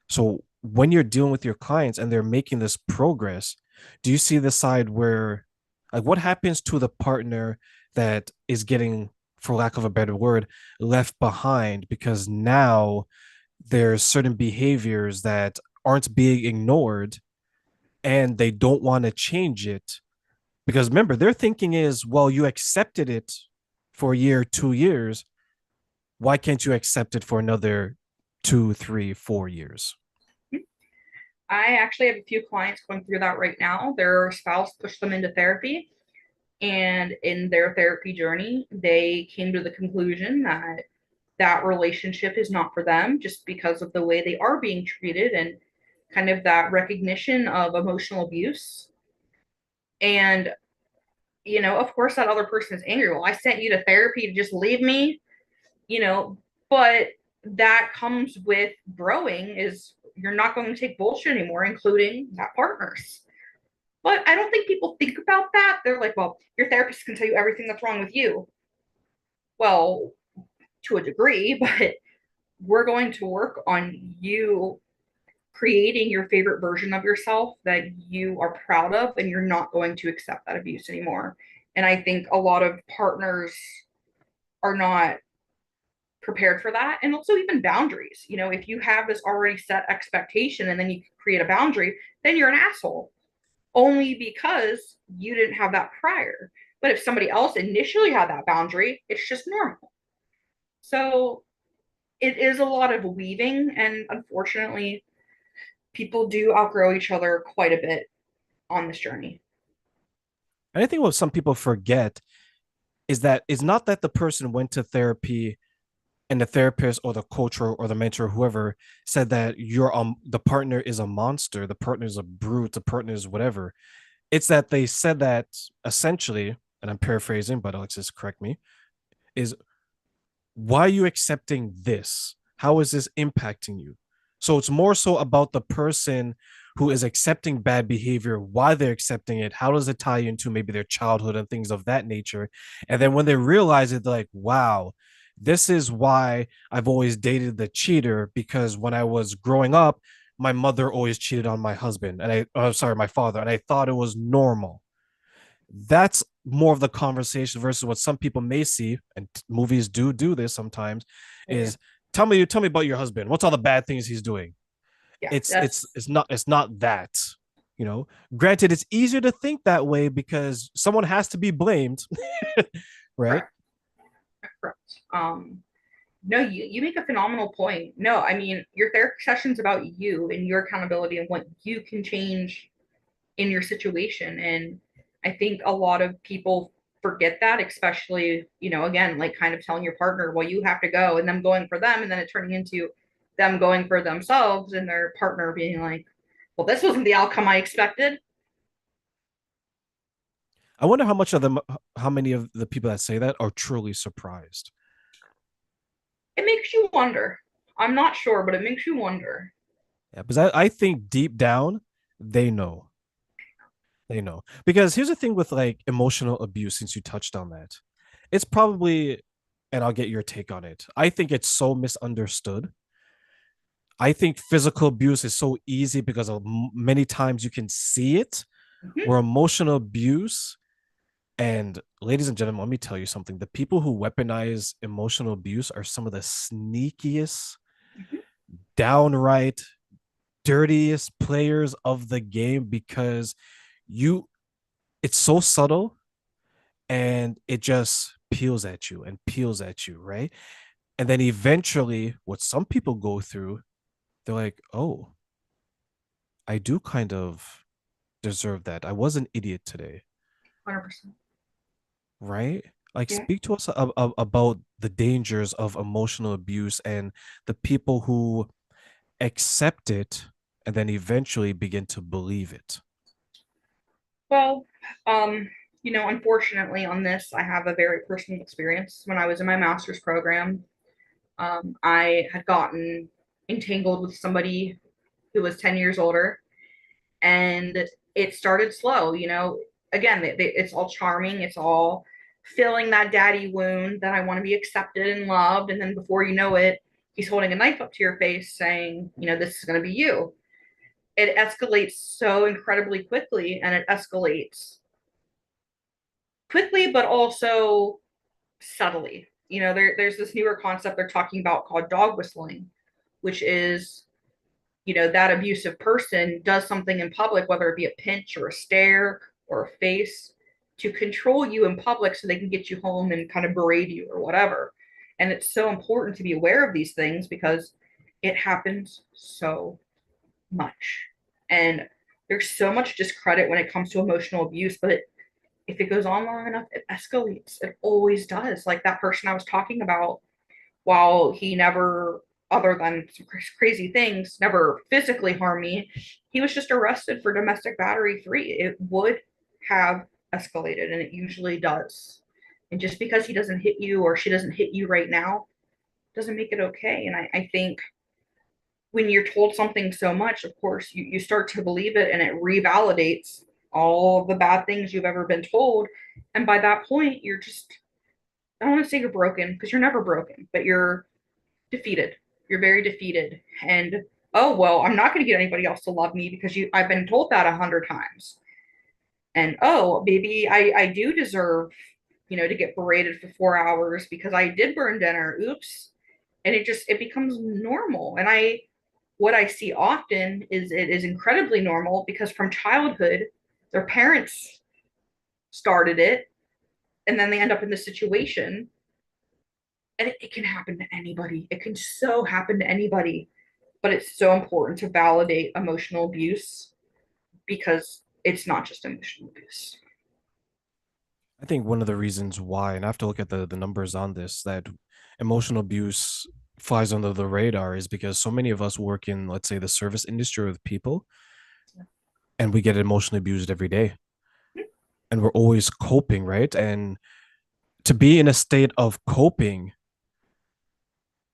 So when you're dealing with your clients and they're making this progress, do you see the side where, like, what happens to the partner that is getting, for lack of a better word, left behind because now there's certain behaviors that aren't being ignored and they don't want to change it? Because remember, their thinking is, well, you accepted it for a year, 2 years. Why can't you accept it for another 2, 3, 4 years? I actually have a few clients going through that right now. Their spouse pushed them into therapy, and in their therapy journey, they came to the conclusion that that relationship is not for them just because of the way they are being treated and kind of that recognition of emotional abuse. And, of course, that other person is angry. Well, I sent you to therapy to just leave me, you know, but that comes with growing is you're not going to take bullshit anymore, including that partners. But I don't think people think about that. They're like, well, your therapist can tell you everything that's wrong with you. Well, to a degree, but we're going to work on you creating your favorite version of yourself that you are proud of, and you're not going to accept that abuse anymore. And I think a lot of partners are not prepared for that. And also, even boundaries. If you have this already set expectation and then you create a boundary, then you're an asshole only because you didn't have that prior. But if somebody else initially had that boundary, it's just normal. So it is a lot of weaving, and unfortunately, people do outgrow each other quite a bit on this journey. And I think what some people forget is that it's not that the person went to therapy and the therapist or the coach or the mentor, or whoever, said that you're the partner is a monster, the partner is a brute, the partner is whatever. It's that they said that essentially, and I'm paraphrasing, but Alexis, correct me, is why are you accepting this? How is this impacting you? So it's more so about the person who is accepting bad behavior, why they're accepting it, how does it tie into maybe their childhood and things of that nature. And then when they realize it, they're like, wow, this is why I've always dated the cheater, because when I was growing up, my mother always cheated on my husband and sorry, my father, and I thought it was normal. That's more of the conversation versus what some people may see, and movies do this sometimes, Oh, yeah. is tell me about your husband, what's all the bad things he's doing. Yeah, It's that's it's not that, you know. Granted, it's easier to think that way because someone has to be blamed. Right. correct. Correct. No, you make a phenomenal point. No, I mean, your therapy session's about you and your accountability and what you can change in your situation. And I think a lot of people forget that, especially, again, like kind of telling your partner, well, you have to go, and them going for them, and then it turning into them going for themselves and their partner being like, well, this wasn't the outcome I expected. I wonder how much of them, how many of the people that say that are truly surprised. It makes you wonder. I'm not sure, but it makes you wonder. Yeah, because I think deep down they know. They know. Because here's the thing with like emotional abuse, since you touched on that. It's probably, and I'll get your take on it. I think it's so misunderstood. I think physical abuse is so easy because of many times you can see it, Mhm, where emotional abuse, and ladies and gentlemen, let me tell you something. The people who weaponize emotional abuse are some of the sneakiest, mhm. downright dirtiest players of the game, because you it's so subtle and it just peels at you and peels at you, right? And then eventually, what some people go through, they're like, oh, I do kind of deserve that. I was an idiot today, 100%. right? Like, Yeah. speak to us about the dangers of emotional abuse and the people who accept it and then eventually begin to believe it. Well, um, unfortunately on this, I have a very personal experience. When I was in my master's program, I had gotten entangled with somebody who was 10 years older, and it started slow. Again, it's all charming, it's all filling that daddy wound that I want to be accepted and loved. And then before you know it, he's holding a knife up to your face saying, this is going to be you. It escalates so incredibly quickly, and it escalates quickly, but also subtly. There's this newer concept they're talking about called dog whistling, which is, that abusive person does something in public, whether it be a pinch or a stare or a face, to control you in public so they can get you home and kind of berate you or whatever. And it's so important to be aware of these things because it happens so much. And there's so much discredit when it comes to emotional abuse, but if it goes on long enough, it escalates. It always does. Like that person I was talking about, while he never, other than some crazy things, never physically harmed me, he was just arrested for domestic battery free. It would have escalated, and it usually does. And just because he doesn't hit you or she doesn't hit you right now doesn't make it okay. And I think when you're told something so much, of course, you start to believe it, and it revalidates all the bad things you've ever been told. And by that point, you're just, I don't want to say you're broken because you're never broken, but you're defeated. You're very defeated. And oh, well, I'm not going to get anybody else to love me because I've been told that 100 times. And oh, maybe I do deserve, to get berated for 4 hours because I did burn dinner. Oops. And it becomes normal. And what I see often is it is incredibly normal because from childhood, their parents started it, and then they end up in the situation, and it can happen to anybody. It can so happen to anybody, but it's so important to validate emotional abuse because it's not just emotional abuse. I think one of the reasons why, and I have to look at the numbers on this, that emotional abuse flies under the radar is because so many of us work in, let's say, the service industry with people, and we get emotionally abused every day, and we're always coping, right? And to be in a state of coping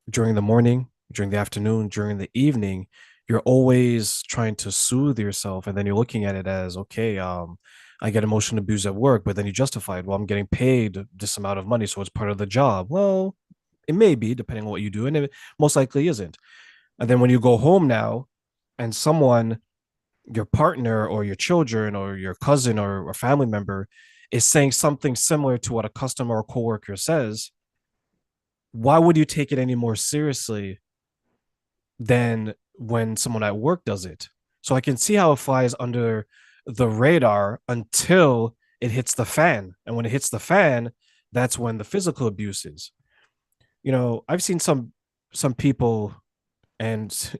during the morning, during the afternoon, during the evening, you're always trying to soothe yourself. And then you're looking at it as, okay, I get emotional abuse at work, but then you justify it. Well, I'm getting paid this amount of money, so it's part of the job. Well, it may be, depending on what you do, and it most likely isn't. And then when you go home now and someone, your partner or your children or your cousin or a family member, is saying something similar to what a customer or coworker says, why would you take it any more seriously than when someone at work does it? So I can see how it flies under the radar until it hits the fan. And when it hits the fan, that's when the physical abuse is. I've seen some people, and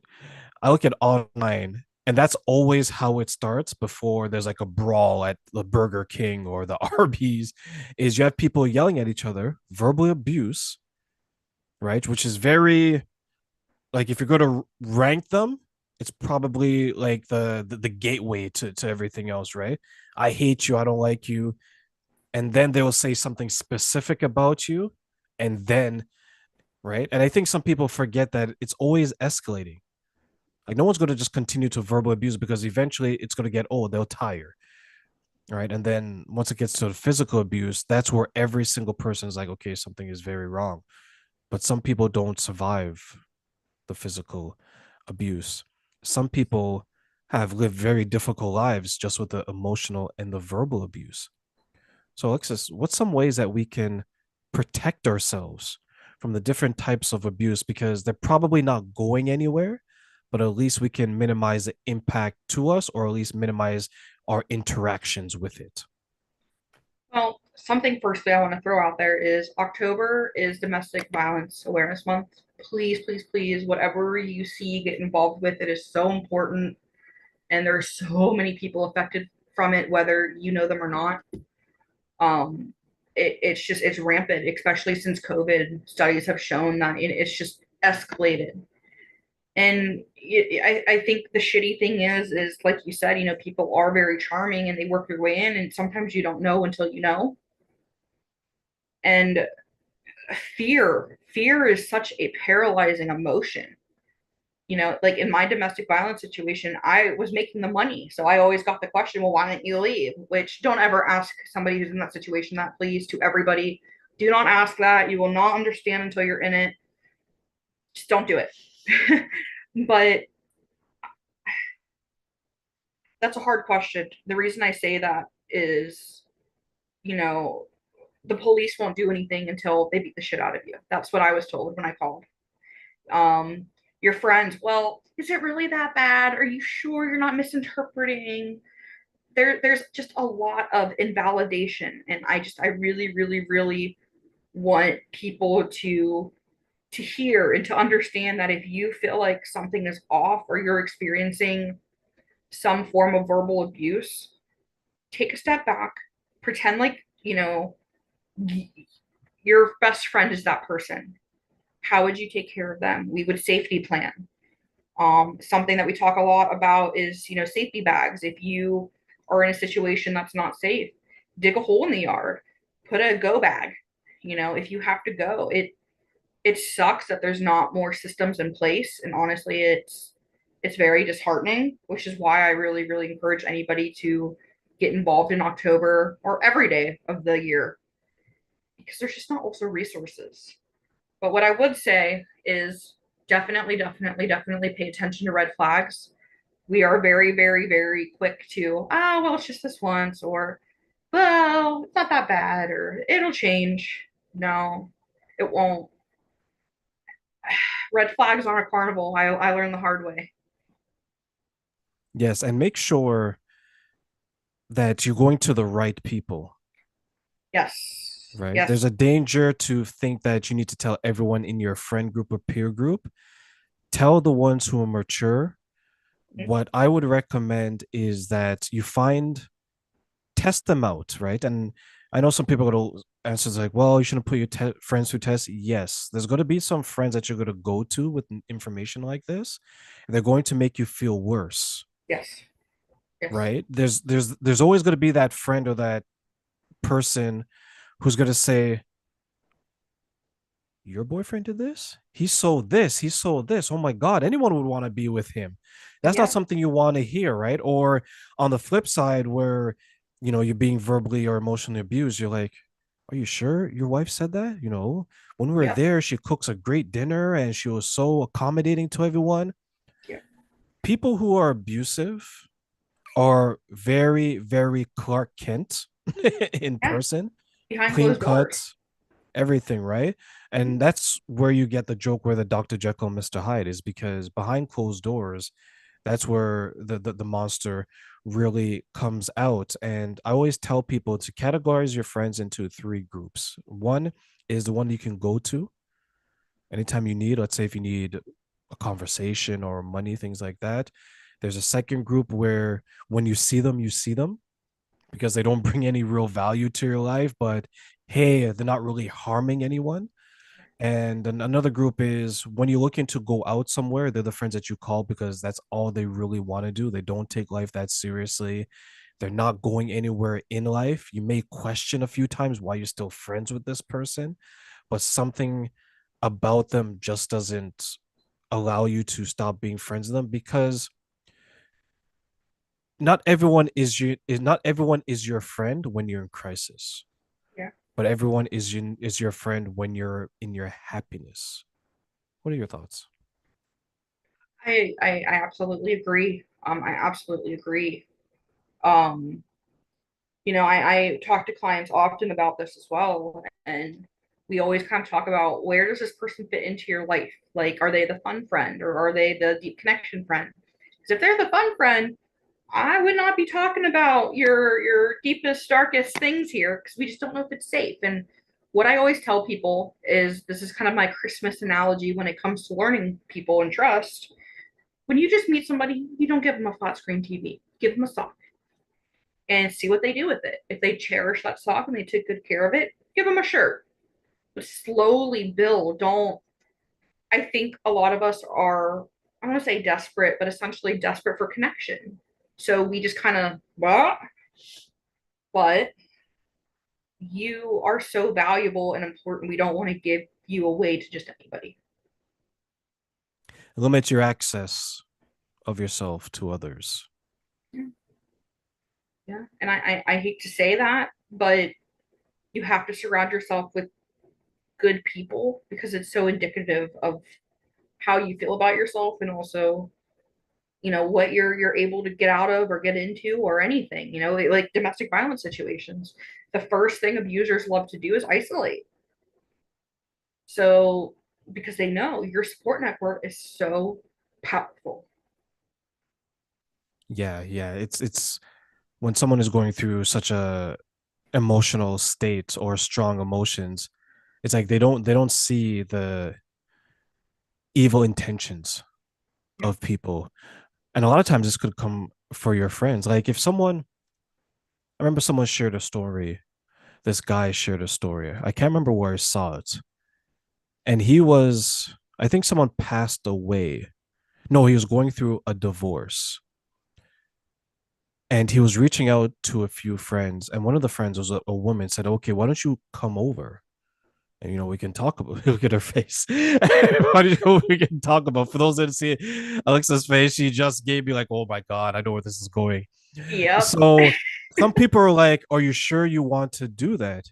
I look at online, and that's always how it starts before there's like a brawl at the Burger King or the Arby's, is you have people yelling at each other, verbal abuse, right? Which is very, like, if you're going to rank them, it's probably like the gateway to everything else, right? I hate you, I don't like you, and then they will say something specific about you, and then, right? And I think some people forget that it's always escalating. Like, no one's going to just continue to verbal abuse, because eventually it's going to get old, they'll tire, right? And then once it gets to the physical abuse, that's where every single person is like, okay, something is very wrong. But some people don't survive the physical abuse. Some people have lived very difficult lives just with the emotional and the verbal abuse. So, Alexis, what's some ways that we can protect ourselves from the different types of abuse? Because they're probably not going anywhere, but at least we can minimize the impact to us, or at least minimize our interactions with it. Well, something firstly I want to throw out there is October is Domestic Violence Awareness Month. Please, please, please, whatever you see, get involved with. It is so important. And there are so many people affected from it, whether you know them or not. Um, it's rampant, especially since COVID. Studies have shown that it's just escalated. And I think the shitty thing is like you said, people are very charming and they work their way in, and sometimes you don't know until you know. And fear is such a paralyzing emotion. Like in my domestic violence situation, I was making the money, so I always got the question, well, why didn't you leave? Which, don't ever ask somebody who's in that situation that, please, to everybody. Do not ask that. You will not understand until you're in it. Just don't do it. But that's a hard question. The reason I say that is, you know the police won't do anything until they beat the shit out of you. That's what I was told when I called. Your friends, well, is it really that bad? Are you sure you're not misinterpreting? There's just a lot of invalidation, and I really, really, really want people to hear and to understand that if you feel like something is off or you're experiencing some form of verbal abuse, take a step back, pretend like your best friend is that person. How would you take care of them? We would safety plan. Something that we talk a lot about is, safety bags. If you are in a situation that's not safe, dig a hole in the yard, put a go bag. If you have to go, it sucks that there's not more systems in place. And honestly, it's very disheartening, which is why I really, really encourage anybody to get involved in October or every day of the year, because there's just not also resources. But what I would say is definitely, definitely, definitely pay attention to red flags. We are very, very, very quick to, oh, well, it's just this once, or, well, it's not that bad, or it'll change. No, it won't. Red flags aren't a carnival. I learned the hard way. Yes, and make sure that you're going to the right people, Yes. right? Yes. There's a danger to think that you need to tell everyone in your friend group or peer group. Tell the ones who are mature. Mhm. What I would recommend is that you test them out, right? And I know some people are going to answer like, well, you shouldn't put your friends through tests. Yes, there's going to be some friends that you're going to go to with information like this. And they're going to make you feel worse, Yes. Yes. right? There's always going to be that friend or that person who's going to say, your boyfriend did this? He sold this. He sold this. Oh my God. Anyone would want to be with him. That's not Yeah. something you want to hear, right? Or on the flip side, where, you're being verbally or emotionally abused, you're like, are you sure your wife said that? When we were Yep. there, she cooks a great dinner and she was so accommodating to everyone. Yep. People who are abusive are very, very Clark Kent in Yeah. person, Behind clean closed doors. cut, everything, right? Mhm. And that's where you get the joke where the Dr. Jekyll and Mr. Hyde is because behind closed doors, that's where the monster really comes out. And I always tell people to categorize your friends into three groups. One is the one you can go to anytime you need, let's say if you need a conversation or money, things like that. There's a second group where when you see them because they don't bring any real value to your life, but hey, they're not really harming anyone. And then another group is when you're looking to go out somewhere, they're the friends that you call because that's all they really want to do. They don't take life that seriously. They're not going anywhere in life. You may question a few times why you're still friends with this person, but something about them just doesn't allow you to stop being friends with them because not everyone is your friend when you're in crisis, Yeah. but everyone is your friend when you're in your happiness. What are your thoughts? I absolutely agree. I absolutely agree. Um, I talk to clients often about this as well, and we always kind of talk about where does this person fit into your life? Like, are they the fun friend or are they the deep connection friend? Because if they're the fun friend, I would not be talking about your deepest, darkest things here because we just don't know if it's safe. And what I always tell people is this is kind of my Christmas analogy when it comes to learning people and trust. When you just meet somebody, you don't give them a flat screen TV. Give them a sock and see what they do with it. If they cherish that sock and they take good care of it, give them a shirt. But slowly build. Don't. I think a lot of us are, I don't want to say desperate, but essentially desperate for connection. So we just kind of, what? But you are so valuable and important. We don't want to give you away to just anybody. Limit your access of yourself to others. Yeah. Yeah. And I hate to say that, but you have to surround yourself with good people because it's so indicative of how you feel about yourself and also what you're able to get out of or get into or anything, like domestic violence situations. The first thing abusers love to do is isolate. So because they know your support network is so powerful. Yeah, yeah. It's when someone is going through such a emotional state or strong emotions, it's like they don't see the evil intentions Yeah. of people. And a lot of times this could come for your friends. Like if someone I remember someone shared a story. This guy shared a story. I can't remember where I saw it. And I think someone passed away. No, he was going through a divorce and he was reaching out to a few friends. And one of the friends was a woman, said, okay, why don't you come over? And we can talk about look at her face. Why don't we can talk about for those that didn't see Alexa's face, she just gave me like, oh my God, I know where this is going. Yep. So some people are like, are you sure you want to do that?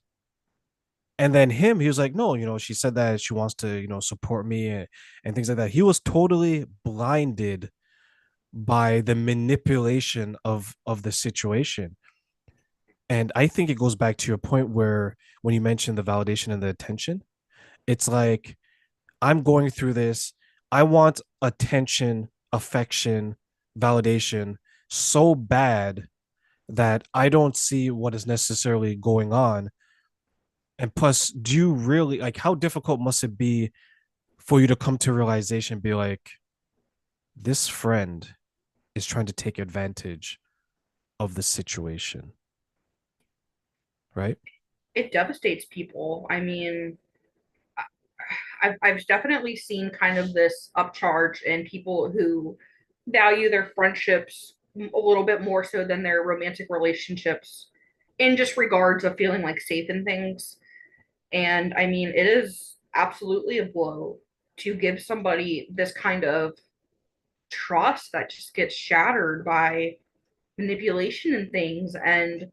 And then he was like, no, she said that she wants to, support me and things like that. He was totally blinded by the manipulation of the situation. And I think it goes back to your point where when you mentioned the validation and the attention, it's like I'm going through this. I want attention, affection, validation so bad that I don't see what is necessarily going on. And plus, do you really like how difficult must it be for you to come to realization, be like, this friend is trying to take advantage of the situation, right? It devastates people. I mean, I've definitely seen kind of this upcharge in people who value their friendships a little bit more so than their romantic relationships in just regards of feeling like safe in things. And I mean, it is absolutely a blow to give somebody this kind of trust that just gets shattered by manipulation and things. And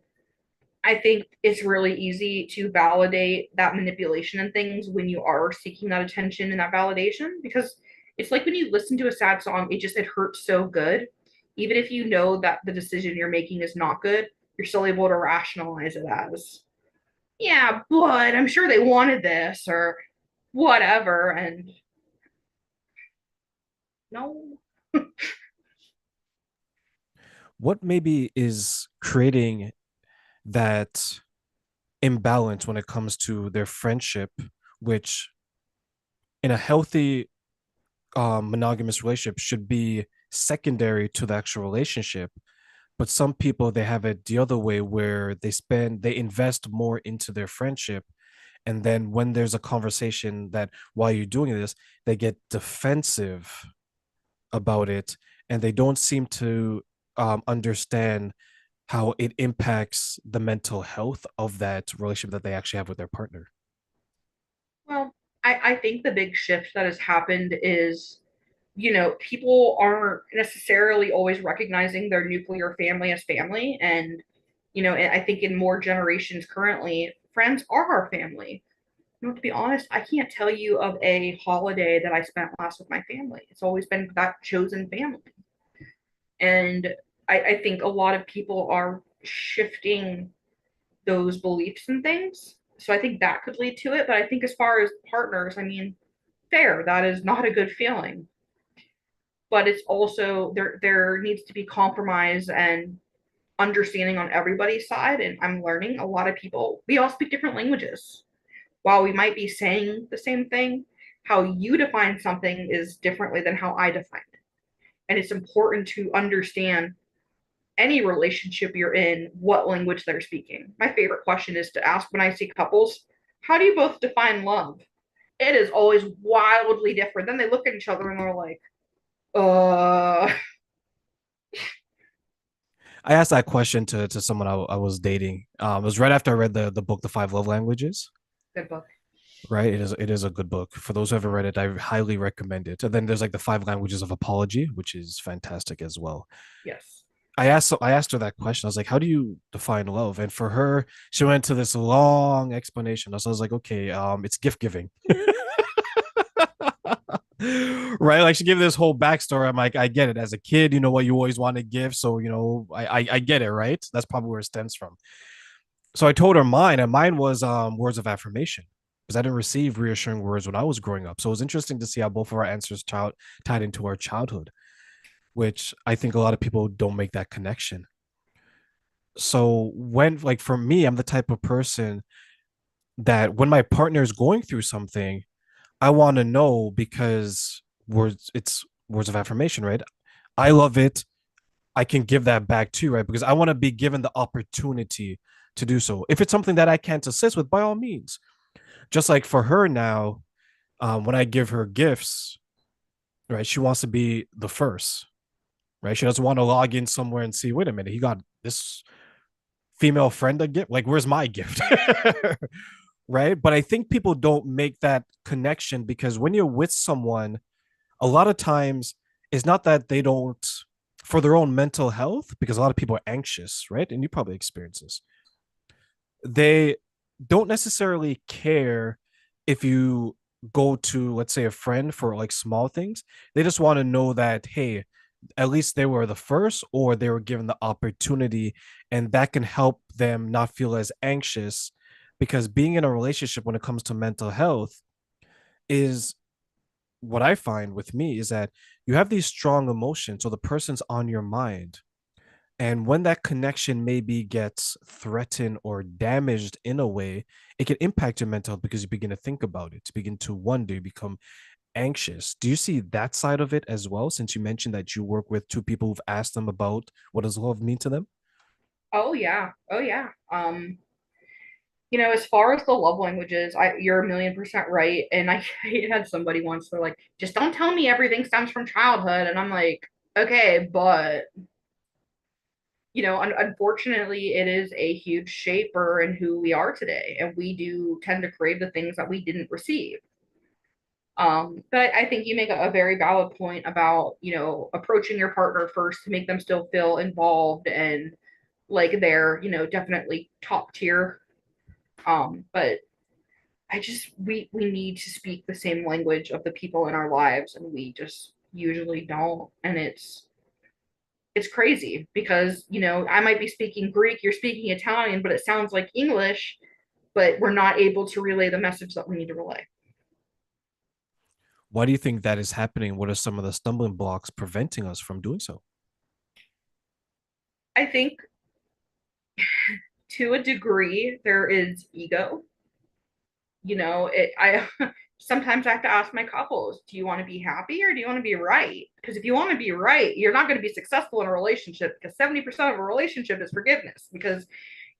I think it's really easy to validate that manipulation and things when you are seeking that attention and that validation, because it's like when you listen to a sad song, it hurts so good. Even if you know that the decision you're making is not good, you're still able to rationalize it as, yeah, but I'm sure they wanted this or whatever. And no. What maybe is creating that imbalance when it comes to their friendship, which in a healthy monogamous relationship should be secondary to the actual relationship. But some people they have it the other way where they invest more into their friendship. And then when there's a conversation that while you're doing this, they get defensive about it and they don't seem to understand how it impacts the mental health of that relationship that they actually have with their partner. Well, I think the big shift that has happened is, people aren't necessarily always recognizing their nuclear family as family. And, I think in more generations currently, friends are our family. To be honest, I can't tell you of a holiday that I spent last with my family. It's always been that chosen family. And I think a lot of people are shifting those beliefs and things. So I think that could lead to it. But I think as far as partners, I mean, fair, that is not a good feeling. But it's also there needs to be compromise and understanding on everybody's side. And I'm learning a lot of people, we all speak different languages. While we might be saying the same thing, how you define something is differently than how I define it. And it's important to understand any relationship you're in, what language they're speaking. My favorite question is to ask when I see couples, how do you both define love? It is always wildly different. Then they look at each other and they're like, uh, I asked that question to someone I was dating. It was right after I read the book, The Five Love Languages. good book. Right, it is a good book. For those who haven't read it, I highly recommend it. And then there's like the Five Languages of Apology, which is fantastic as well. Yes. I asked her that question. I was like, "How do you define love?" And for her, she went into this long explanation. So I was like, "Okay, it's gift giving." Right, like she gave this whole backstory. I'm like, I get it. As a kid, you know what, you always want to give, so I get it, right? That's probably where it stems from. So I told her mine, and mine was words of affirmation because I didn't receive reassuring words when I was growing up. So it was interesting to see how both of our answers tied into our childhood, which I think a lot of people don't make that connection. So when, like, for me, I'm the type of person that when my partner is going through something, I want to know because it's words of affirmation, right? I love it. I can give that back too, right? Because I want to be given the opportunity to do so. If it's something that I can't assist with, by all means. Just like for her now, when I give her gifts, right, she wants to be the first, right? She doesn't want to log in somewhere and see, wait a minute, he got this female friend a gift. Like, where's my gift? Right. But I think people don't make that connection because when you're with someone, a lot of times it's not that they don't, for their own mental health, because a lot of people are anxious, right? And you probably experience this. They don't necessarily care if you go to, let's say, a friend for like small things. They just want to know that, hey, at least they were the first or they were given the opportunity, and that can help them not feel as anxious because being in a relationship when it comes to mental health is what I find with me is that you have these strong emotions, so the person's on your mind, And when that connection maybe gets threatened or damaged in a way, it can impact your mental health because you begin to think about it, to begin to wonder, you become anxious. Do you see that side of it as well? Since you mentioned that you work with two people who've asked them about what does love mean to them? Oh yeah. Oh yeah. As far as the love languages, you're a million percent right. And I had somebody once, they're like, just don't tell me everything stems from childhood. And I'm like, okay, but unfortunately, it is a huge shaper in who we are today. And we do tend to crave the things that we didn't receive. But I think you make a very valid point about, approaching your partner first to make them still feel involved and like they're, definitely top tier. But I just we need to speak the same language of the people in our lives, and we just usually don't. And it's crazy because I might be speaking Greek, you're speaking Italian, but it sounds like English, but we're not able to relay the message that we need to relay. Why do you think that is happening? What are some of the stumbling blocks preventing us from doing so? I think to a degree there is ego. I sometimes I have to ask my couples, do you want to be happy or do you want to be right? Because if you want to be right, you're not going to be successful in a relationship, because 70% of a relationship is forgiveness, because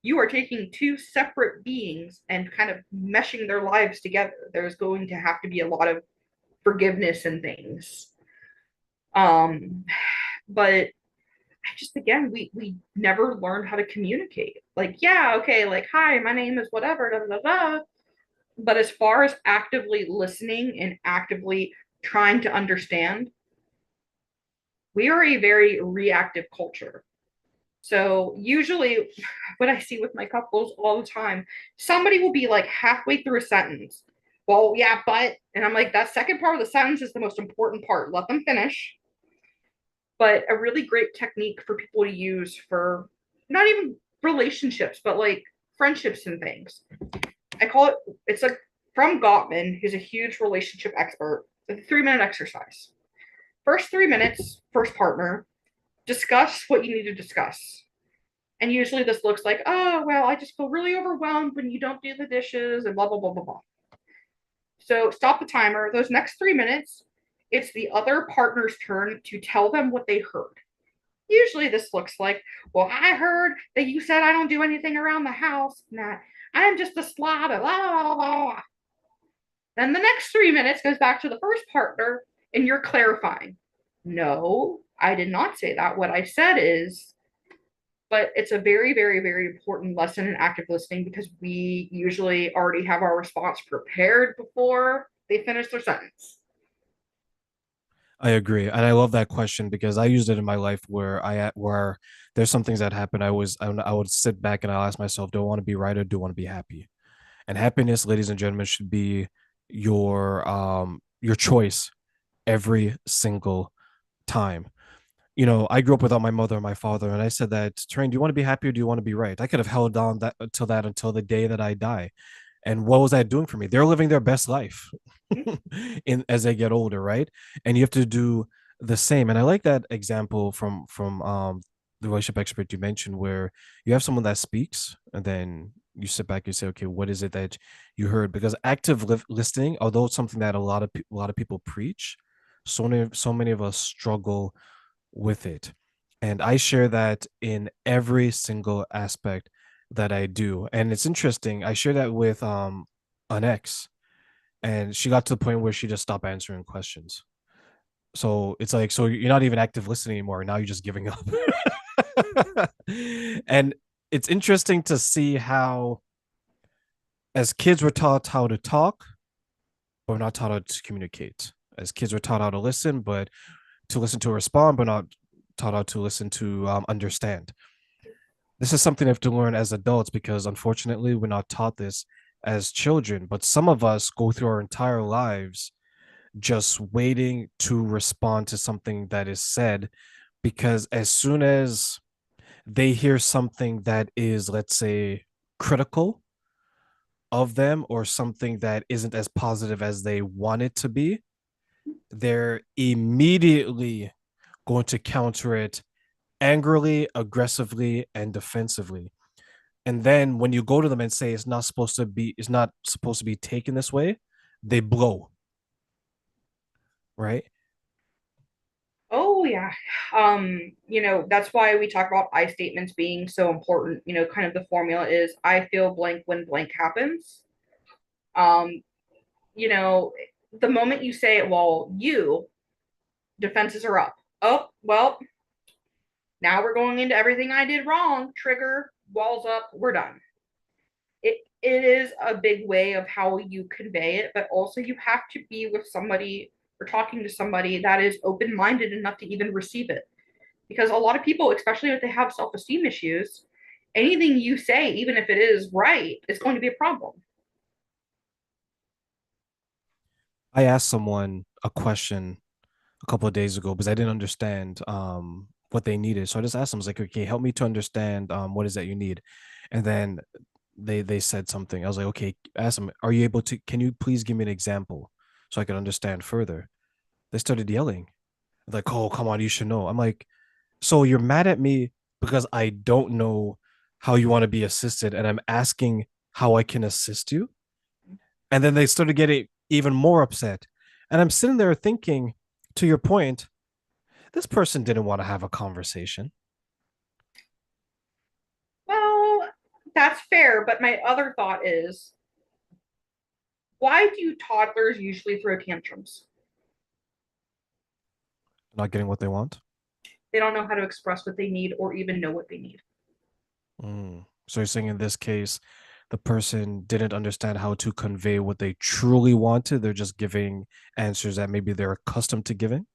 you are taking two separate beings and kind of meshing their lives together. There's going to have to be a lot of forgiveness and things. Um, but I just, again, we never learned how to communicate. Like, yeah, okay, like, hi, my name is whatever, da, da, da, da. But as far as actively listening and actively trying to understand, we are a very reactive culture. So usually what I see with my couples all the time, somebody will be like halfway through a sentence. Well, yeah, but, and I'm like, that second part of the sentence is the most important part. Let them finish. But a really great technique for people to use for not even relationships, but like friendships and things. I call it, it's like from Gottman, who's a huge relationship expert. It's a 3 minute exercise. First 3 minutes, first partner, discuss what you need to discuss. And usually this looks like, oh, well, I just feel really overwhelmed when you don't do the dishes and blah, blah, blah, blah, blah. So stop the timer. Those next 3 minutes, it's the other partner's turn to tell them what they heard. Usually this looks like, well, I heard that you said I don't do anything around the house. Nah, I'm just a slob. Blah, blah, blah, blah. Then the next 3 minutes goes back to the first partner, and you're clarifying. No, I did not say that. What I said is, but it's a very, very, very important lesson in active listening, because we usually already have our response prepared before they finish their sentence. I agree, and I love that question because I used it in my life where there's some things that happen. I would sit back and I'll ask myself, do I want to be right or do I want to be happy? And happiness, ladies and gentlemen, should be your choice every single time. I grew up without my mother and my father, and I said that, Train, do you want to be happy or do you want to be right? I could have held on until the day that I die. And what was that doing for me? They're living their best life in as they get older, right? And you have to do the same. And I like that example from the relationship expert you mentioned, where you have someone that speaks and then you sit back and say, okay, what is it that you heard? Because active listening, although it's something that a lot of people preach, so many of us struggle with it. And I share that in every single aspect that I do. And it's interesting. I share that with an ex, and she got to the point where she just stopped answering questions. So it's like, so you're not even active listening anymore. Now you're just giving up. And it's interesting to see how, as kids, we're taught how to talk, but we're not taught how to communicate. As kids, we're taught how to listen, but to listen to respond, but not taught how to listen to understand. This is something I have to learn as adults because unfortunately, we're not taught this as children. But some of us go through our entire lives just waiting to respond to something that is said, because as soon as they hear something that is, let's say, critical of them or something that isn't as positive as they want it to be, they're immediately going to counter it angrily, aggressively, and defensively. And then when you go to them and say it's not supposed to be taken this way, they blow, right? Oh yeah. That's why we talk about I statements being so important. Kind of the formula is I feel blank when blank happens. Um, you know, the moment you say it, well, defenses are up. Oh, well, now we're going into everything I did wrong. Trigger, walls up, we're done. It is a big way of how you convey it, but also you have to be with somebody or talking to somebody that is open minded enough to even receive it. Because a lot of people, especially if they have self esteem issues, anything you say, even if it is right, is going to be a problem. I asked someone a question a couple of days ago because I didn't understand what they needed. So I just asked them, I was like, okay, help me to understand what is that you need. And then they said something. I was like, okay, ask them, are you able to can you please give me an example so I can understand further? They started yelling. Like, oh, come on, you should know. I'm like, so you're mad at me because I don't know how you want to be assisted, and I'm asking how I can assist you? And then they started getting even more upset. And I'm sitting there thinking, to your point, this person didn't want to have a conversation. Well, that's fair, but my other thought is why do toddlers usually throw tantrums? Not getting what they want. They don't know how to express what they need or even know what they need. So you're saying in this case, the person didn't understand how to convey what they truly wanted. They're just giving answers that maybe they're accustomed to giving.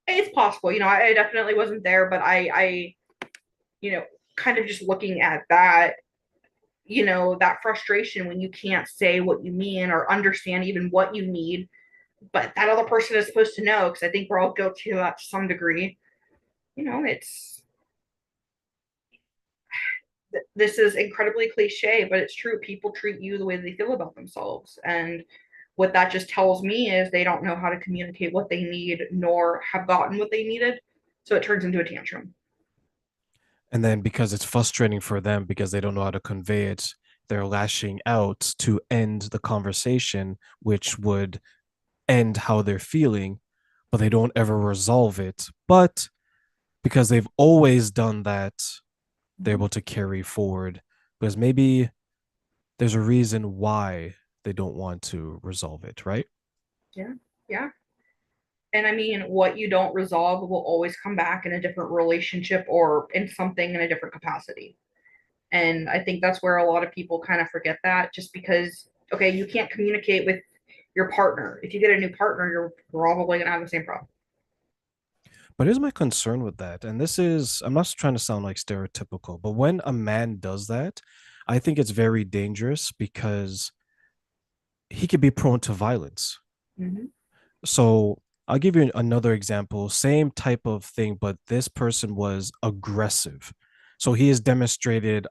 It's possible, I definitely wasn't there, but I you know, kind of just looking at that, that frustration when you can't say what you mean or understand even what you need, but that other person is supposed to know, because I think we're all guilty of that to some degree. It's this is incredibly cliche, but it's true. People treat you the way they feel about themselves. And what that just tells me is they don't know how to communicate what they need, nor have gotten what they needed. So it turns into a tantrum. And then because it's frustrating for them because they don't know how to convey it, they're lashing out to end the conversation, which would end how they're feeling, but they don't ever resolve it. But because they've always done that, they're able to carry forward because maybe there's a reason why they don't want to resolve it, right? Yeah. Yeah. And I mean, what you don't resolve will always come back in a different relationship or in something in a different capacity. And I think that's where a lot of people kind of forget that, just because, okay, you can't communicate with your partner. If you get a new partner, you're probably going to have the same problem. But here's my concern with that. And this is, I'm not trying to sound like stereotypical, but when a man does that, I think it's very dangerous because he could be prone to violence. Mm-hmm. So I'll give you another example, same type of thing, but this person was aggressive. So he has demonstrated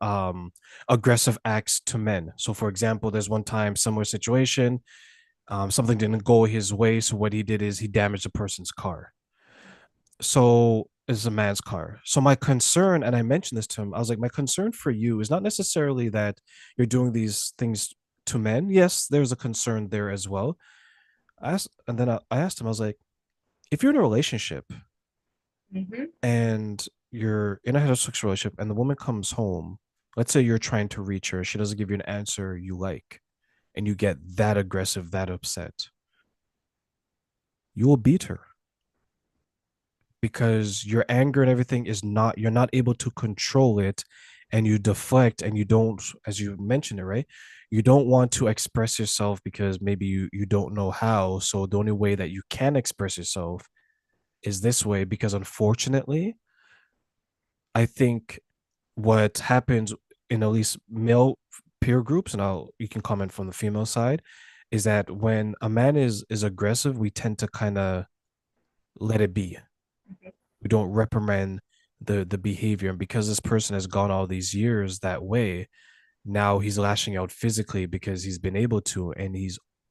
aggressive acts to men. So, for example, there's one time, similar situation, something didn't go his way. So, what he did is he damaged a person's car. So, it's a man's car. So, my concern, and I mentioned this to him, I was like, my concern for you is not necessarily that you're doing these things to men. Yes, there's a concern there as well. And then I asked him, I was like, if you're in a relationship Mm-hmm. and you're in a heterosexual relationship and the woman comes home, let's say you're trying to reach her, she doesn't give you an answer you like, and you get that aggressive, that upset, you will beat her because your anger and everything is not, you're not able to control it, and you deflect and you don't, as you mentioned it, right? You don't want to express yourself because maybe you don't know how. So the only way that you can express yourself is this way because unfortunately, I think what happens in at least male peer groups, and I'll you can comment from the female side, is that when a man is aggressive, we tend to kind of let it be. We don't reprimand the behavior, and because this person has gone all these years that way, now he's lashing out physically because he's been able to, and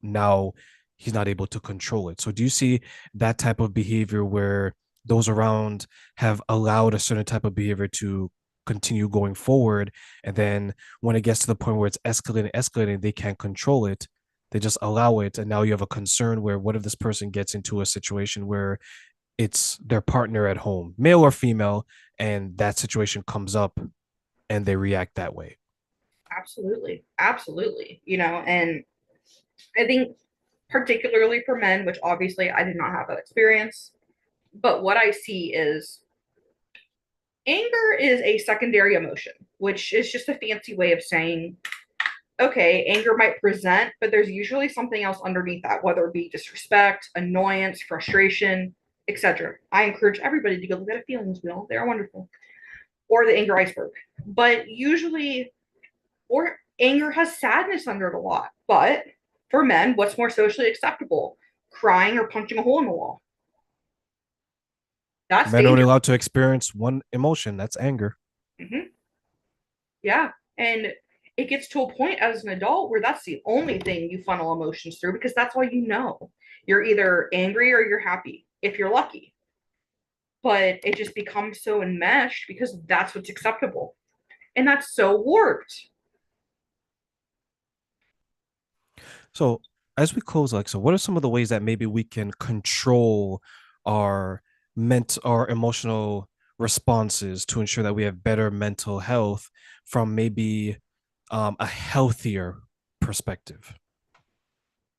now he's not able to control it. So do you see that type of behavior where those around have allowed a certain type of behavior to continue going forward. And then when it gets to the point where it's escalating, they can't control it. They just allow it. And now you have a concern where what if this person gets into a situation where it's their partner at home, male or female, and that situation comes up and they react that way. Absolutely. Absolutely. And I think particularly for men, which obviously I did not have that experience, but what I see is anger is a secondary emotion, which is just a fancy way of saying, okay, anger might present, but there's usually something else underneath that, whether it be disrespect, annoyance, frustration, etc. I encourage everybody to go look at a feelings wheel. They are wonderful. Or the anger iceberg. But usually, or anger has sadness under it a lot. But for men, what's more socially acceptable? Crying or punching a hole in the wall. That's Men are only dangerous. allowed to experience one emotion, that's anger. Mm-hmm. Yeah. And it gets to a point as an adult where that's the only thing you funnel emotions through because that's all you know. You're either angry or you're happy if you're lucky. But it just becomes so enmeshed because that's what's acceptable. And that's so warped. So, as we close, Alexa, what are some of the ways that maybe we can control our our emotional responses to ensure that we have better mental health from maybe a healthier perspective?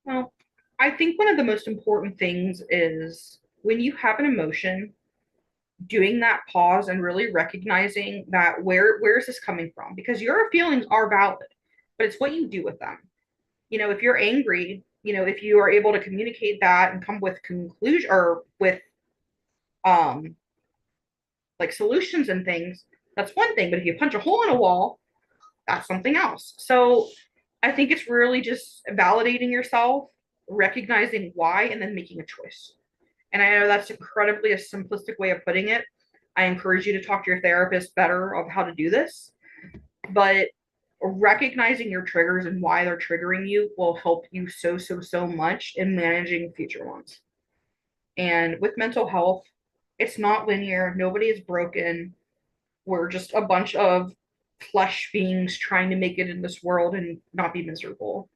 Well, I think one of the most important things is when you have an emotion, doing that pause and really recognizing that where is this coming from? Because your feelings are valid, but it's what you do with them. If you're angry, if you are able to communicate that and come with conclusion or with um like solutions and things, that's one thing. But if you punch a hole in a wall, that's something else. So I think it's really just validating yourself, recognizing why, and then making a choice. And I know that's incredibly a simplistic way of putting it. I encourage you to talk to your therapist better of how to do this. But recognizing your triggers and why they're triggering you will help you so, so, so much in managing future ones. And with mental health, it's not linear. Nobody is broken. We're just a bunch of flesh beings trying to make it in this world and not be miserable.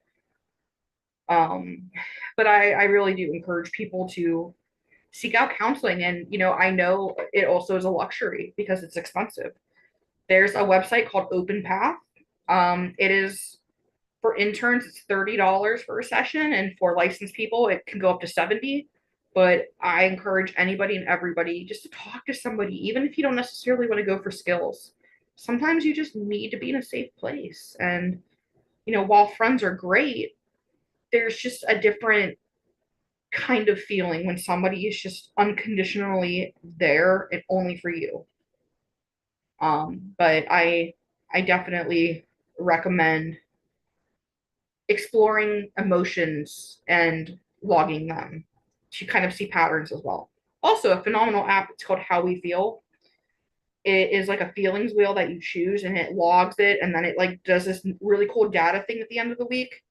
Um, but I really do encourage people to seek out counseling. And, I know it also is a luxury because it's expensive. There's a website called Open Path. It is for interns, it's $30 for a session. And for licensed people, it can go up to 70. But I encourage anybody and everybody just to talk to somebody, even if you don't necessarily want to go for skills. Sometimes you just need to be in a safe place. And, while friends are great, there's just a different kind of feeling when somebody is just unconditionally there and only for you. But I definitely recommend exploring emotions and logging them to kind of see patterns as well. Also, a phenomenal app. It's called How We Feel. It is like a feelings wheel that you choose, and it logs it, and then it like does this really cool data thing at the end of the week.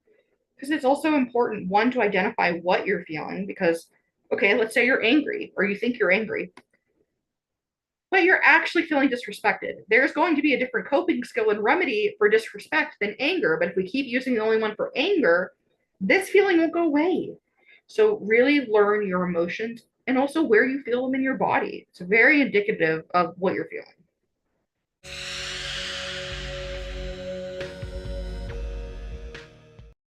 Because it's also important, one, to identify what you're feeling. Because, okay, let's say you're angry or you think you're angry, but you're actually feeling disrespected. There's going to be a different coping skill and remedy for disrespect than anger. But if we keep using the only one for anger, this feeling will go away. So, really learn your emotions and also where you feel them in your body. It's very indicative of what you're feeling.